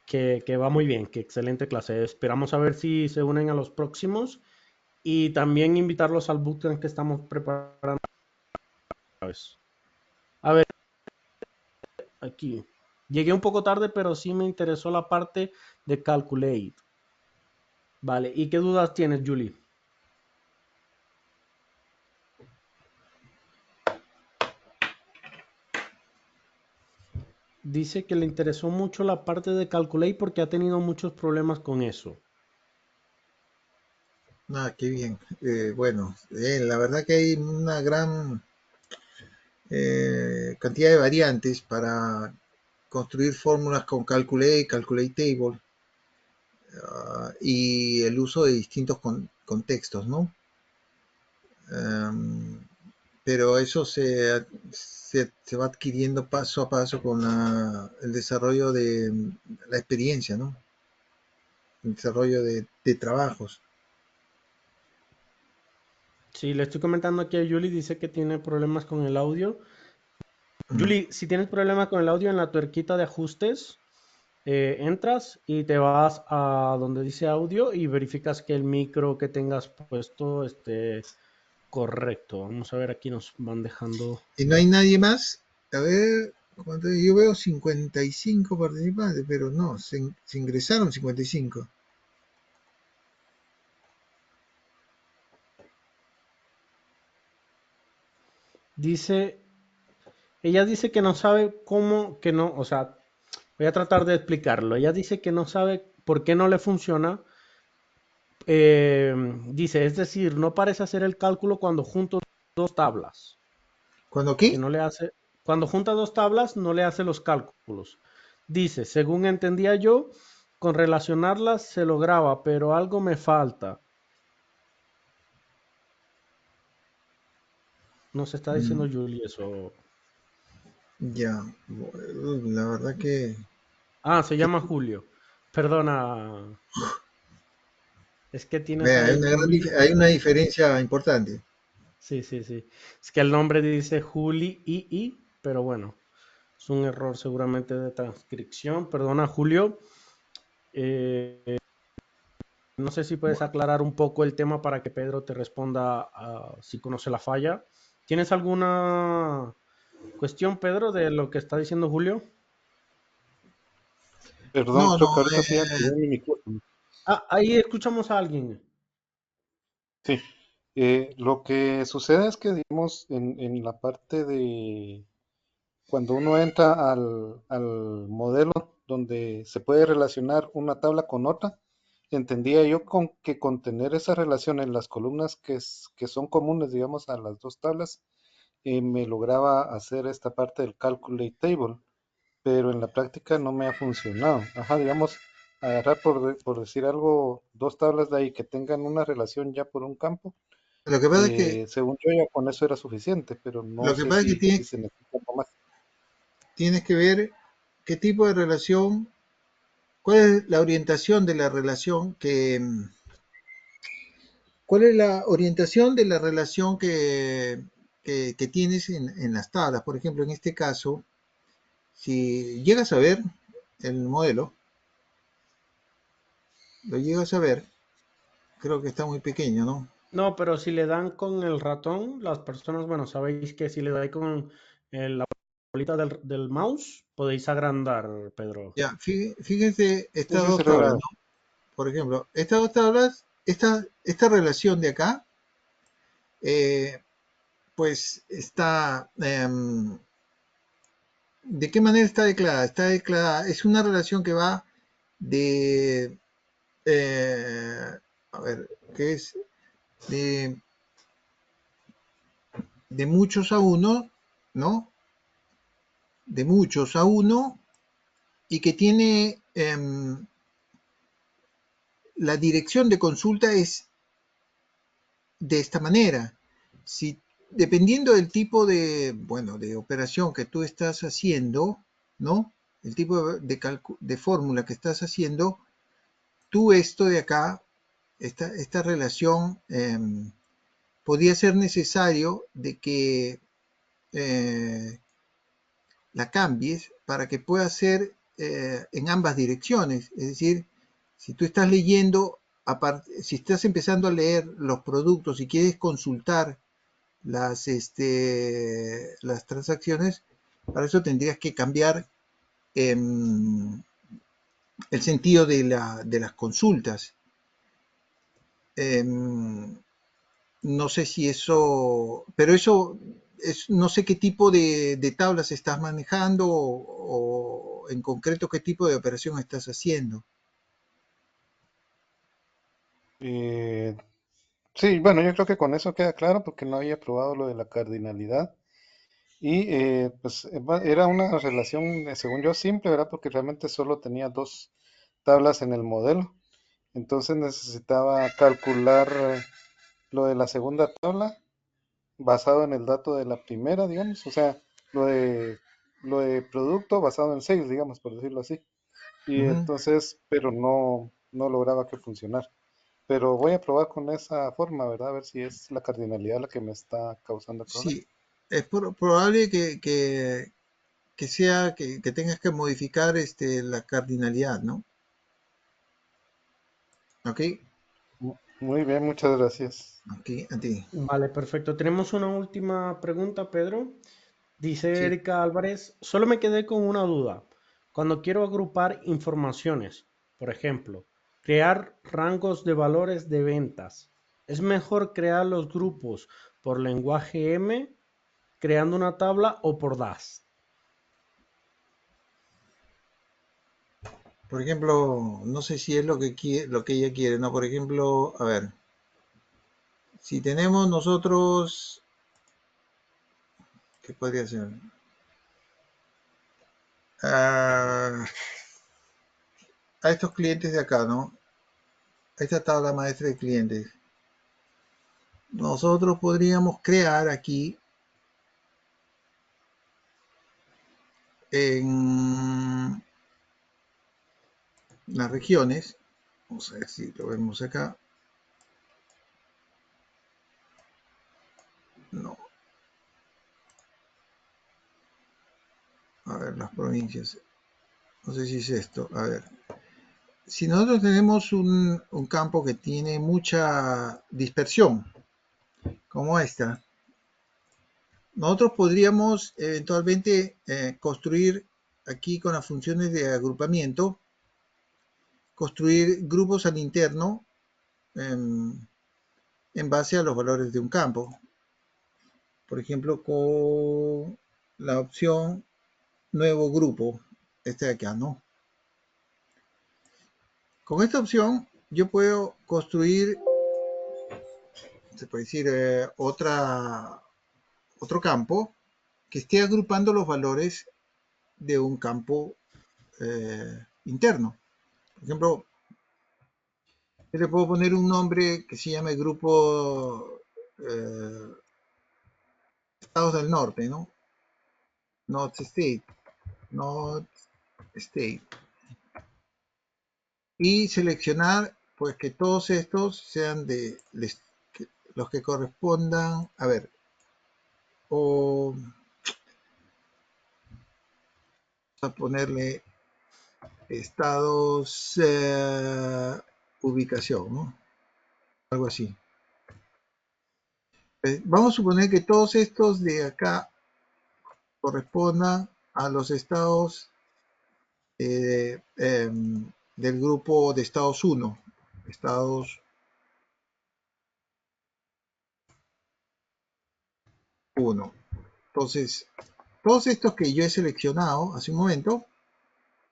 que va muy bien, que excelente clase. Esperamos a ver si se unen a los próximos y también invitarlos al bootcamp que estamos preparando. A ver, aquí. Llegué un poco tarde, pero sí me interesó la parte de Calculate. Vale, ¿y qué dudas tienes, Julie? Dice que le interesó mucho la parte de Calculate porque ha tenido muchos problemas con eso. Ah, qué bien. Bueno, la verdad que hay una gran cantidad de variantes para construir fórmulas con Calculate, Calculate Table, y el uso de distintos contextos, ¿no? Um, pero eso se va adquiriendo paso a paso con el desarrollo de la experiencia, ¿no? El desarrollo de trabajos. Sí, le estoy comentando aquí a Julie, dice que tiene problemas con el audio. Mm. Julie, si tienes problemas con el audio en la tuerquita de ajustes, entras y te vas a donde dice audio y verificas que el micro que tengas puesto esté correcto. Vamos a ver, aquí nos van dejando. Y no hay nadie más. A ver, yo veo 55 participantes, pero no, se ingresaron 55. Dice, ella dice que no sabe cómo, que no, o sea, voy a tratar de explicarlo. Ella dice que no sabe por qué no le funciona. Dice, es decir, no parece hacer el cálculo cuando junto dos tablas. ¿Cuándo Que qué? no le hace, cuando junta dos tablas, no le hace los cálculos. Dice, según entendía yo, con relacionarlas se lograba, pero algo me falta. Nos está Mm, diciendo Julie eso. ya, la verdad que, Ah, se que llama Julio. Perdona, es que tienes vea, ahí Julie. hay una diferencia importante. Sí, sí, sí. Es que el nombre dice Juli pero bueno, es un error seguramente de transcripción. Perdona, Julio. Eh, no sé si puedes Bueno, aclarar un poco el tema para que Pedro te responda si conoce la falla. ¿Tienes alguna cuestión, Pedro, de lo que está diciendo Julio? Perdón, no, no, creo que ahorita sí activé mi micrófono. Ah, ahí escuchamos a alguien. Sí, lo que sucede es que, digamos, en la parte de cuando uno entra al modelo donde se puede relacionar una tabla con otra, entendía yo que con tener esa relación en las columnas que son comunes, digamos, a las dos tablas, me lograba hacer esta parte del calculate table, pero en la práctica no me ha funcionado. Ajá, digamos, agarrar por decir algo, dos tablas de ahí que tengan una relación ya por un campo. lo que pasa es que, Según yo ya con eso era suficiente, pero no lo que sé pasa es que si se necesita algo más. tienes que ver qué tipo de relación, cuál es la orientación de la relación cuál es la orientación de la relación que tienes en las tablas. Por ejemplo, en este caso, si llegas a ver el modelo, lo llegas a ver, creo que está muy pequeño, ¿no? No, pero si le dan con el ratón, las personas, bueno, sabéis que si le dais con la bolita del mouse, podéis agrandar, Pedro. Ya, fíjense Sí, estas sí, dos se tablas, logra. ¿no? Por ejemplo, estas dos tablas, esta relación de acá, eh, pues está, ¿de qué manera está declarada? Está declarada, es una relación que va de, eh, a ver, ¿qué es? De, de muchos a uno, ¿no? De muchos a uno y que tiene la dirección de consulta es de esta manera. Si dependiendo del tipo de, bueno, de operación que tú estás haciendo, ¿no? El tipo de fórmula que estás haciendo, tú esto de acá, esta relación, podría ser necesario de que la cambies para que pueda ser en ambas direcciones. Es decir, si tú estás leyendo, si estás empezando a leer los productos y quieres consultar las transacciones, para eso tendrías que cambiar eh, el sentido de las consultas. Eh, no sé si eso, pero eso no sé qué tipo de tablas estás manejando o en concreto qué tipo de operación estás haciendo. Eh, sí, bueno, yo creo que con eso queda claro porque no había probado lo de la cardinalidad. Y pues era una relación, según yo, simple, ¿verdad? Porque realmente solo tenía dos tablas en el modelo. Entonces necesitaba calcular lo de la segunda tabla basado en el dato de la primera, digamos. O sea, lo de, lo de producto basado en sales, digamos, por decirlo así. Y Ujú. entonces, pero no lograba que funcionara. Pero voy a probar con esa forma, ¿verdad? A ver si es la cardinalidad la que me está causando el problema. Sí, es probable que sea que tengas que modificar la cardinalidad, ¿no? Ok, Muy bien, muchas gracias. ok, a ti. Vale, perfecto. Tenemos una última pregunta, Pedro. Dice Sí. Erika Álvarez, solo me quedé con una duda. Cuando quiero agrupar informaciones, por ejemplo, crear rangos de valores de ventas, ¿es mejor crear los grupos por lenguaje M, creando una tabla o por DAS? Por ejemplo, no sé si es lo que ella quiere, ¿no? Por ejemplo, a ver, si tenemos nosotros, ¿qué podría ser? Ah, a estos clientes de acá, ¿no? A esta tabla maestra de clientes. Nosotros podríamos crear aquí en las regiones, vamos a ver si lo vemos acá, no, a ver, las provincias, no sé si es esto, a ver, si nosotros tenemos un campo que tiene mucha dispersión, como esta, nosotros podríamos eventualmente construir aquí con las funciones de agrupamiento, construir grupos al interno en base a los valores de un campo. Por ejemplo, con la opción nuevo grupo, este de acá, ¿no? Con esta opción yo puedo construir, se puede decir, otro campo que esté agrupando los valores de un campo interno. Por ejemplo, yo le puedo poner un nombre que se llame grupo Estados del Norte, ¿no? North State, North State. Y seleccionar, pues, que todos estos sean los que correspondan, a ver, o a ponerle estados, ubicación, ¿no? Algo así. Vamos a suponer que todos estos de acá correspondan a los estados del grupo de estados 1. Estados 1. Entonces, todos estos que yo he seleccionado hace un momento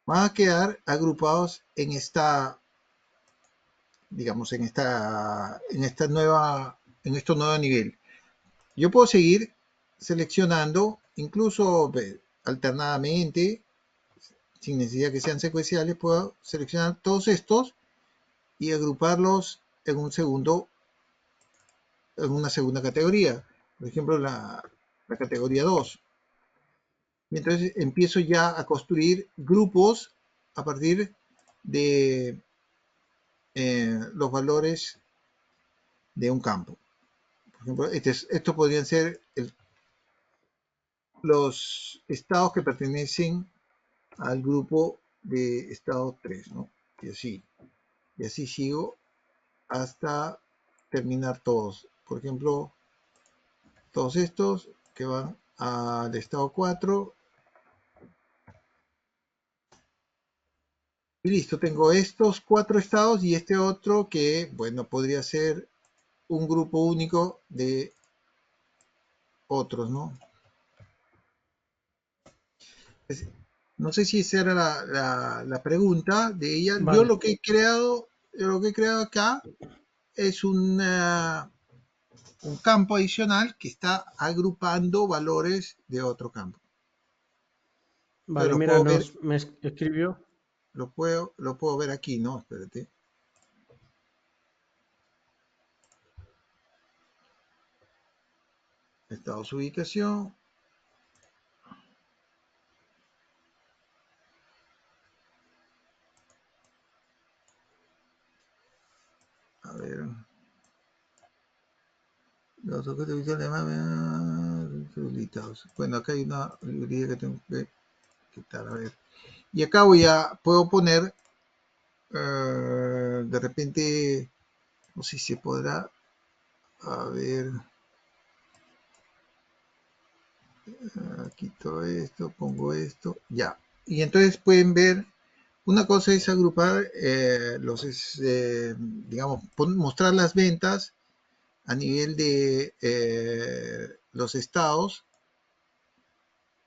van a quedar agrupados en esta, digamos, en este nuevo nivel. Yo puedo seguir seleccionando, incluso alternadamente, sin necesidad que sean secuenciales, puedo seleccionar todos estos y agruparlos en una segunda categoría. Por ejemplo, la categoría 2. Y entonces empiezo ya a construir grupos a partir de los valores de un campo. Por ejemplo, estos podrían ser los estados que pertenecen al grupo de estado 3, ¿no? Y así sigo hasta terminar todos. Por ejemplo, todos estos que van al estado 4. Y listo, tengo estos 4 estados y este otro que, bueno, podría ser un grupo único de otros, ¿no? No sé si esa era la pregunta de ella. Yo Vale, lo que he creado acá es una, un campo adicional que está agrupando valores de otro campo. Entonces Vale, mira, me escribió. lo puedo ver aquí, ¿no? Espérate. Estado su ubicación. A ver. Los objetos visuales habilitados. Bueno, acá hay una librería que tengo que quitar. A ver. Y acá puedo poner, de repente, no sé si se podrá. A ver. Quito esto, pongo esto. Ya. Y entonces pueden ver. Una cosa es agrupar digamos, mostrar las ventas a nivel de los estados,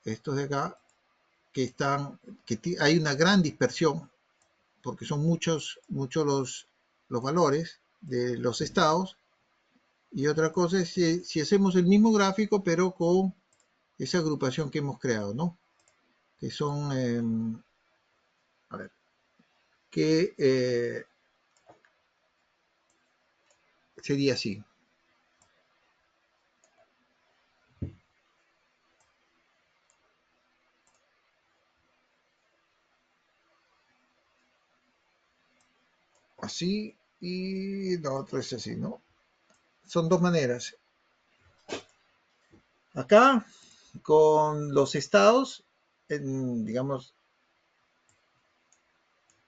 estos de acá, hay una gran dispersión, porque son muchos los valores de los estados. Y otra cosa es si hacemos el mismo gráfico, pero con esa agrupación que hemos creado, ¿no? Que son, a ver, que sería así. Así y la otra es así, ¿no? Son dos maneras. Acá, con los estados, digamos,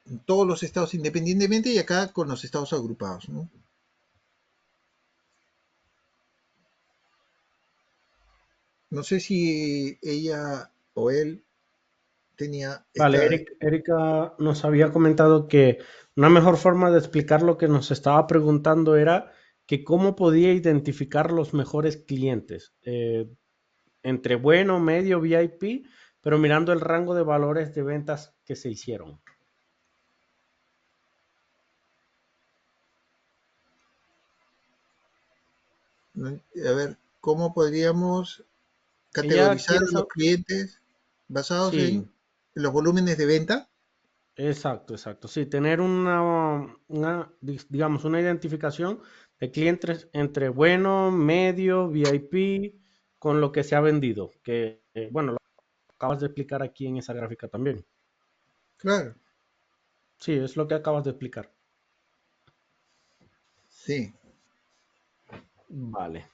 en todos los estados independientemente y acá con los estados agrupados, ¿no? No sé si ella o él tenía Vale, esta... Erika nos había comentado que una mejor forma de explicar lo que nos estaba preguntando era que cómo podía identificar los mejores clientes entre bueno, medio, VIP, pero mirando el rango de valores de ventas que se hicieron. A ver, ¿cómo podríamos Ella categorizar quiere a los saber... clientes basados Sí, en los volúmenes de venta? exacto, exacto. Sí, tener digamos, una identificación de clientes entre bueno, medio, VIP, con lo que se ha vendido. Que, bueno, lo acabas de explicar aquí en esa gráfica también. Claro, Sí, es lo que acabas de explicar. sí. Vale.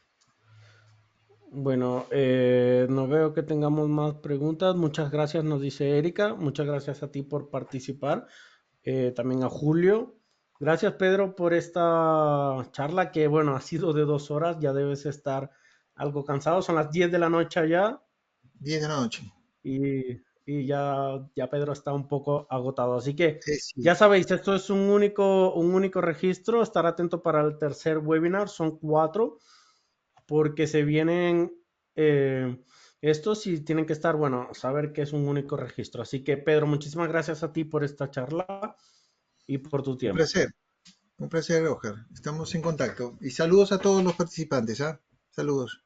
Bueno, no veo que tengamos más preguntas. Muchas gracias, nos dice Erika. Muchas gracias a ti por participar. También a Julio. Gracias, Pedro, por esta charla que, bueno, ha sido de 2 horas. Ya debes estar algo cansado. Son las 10 de la noche allá 10 de la noche. y ya Pedro está un poco agotado. Así que Sí. ya sabéis, esto es un único registro. Estar atento para el tercer webinar. Son 4 porque se vienen estos y tienen que estar, bueno, saber que es un único registro. Así que, Pedro, muchísimas gracias a ti por esta charla y por tu Un tiempo. placer. Un placer, Oscar. Estamos en contacto. Y saludos a todos los participantes, ¿ah? Saludos.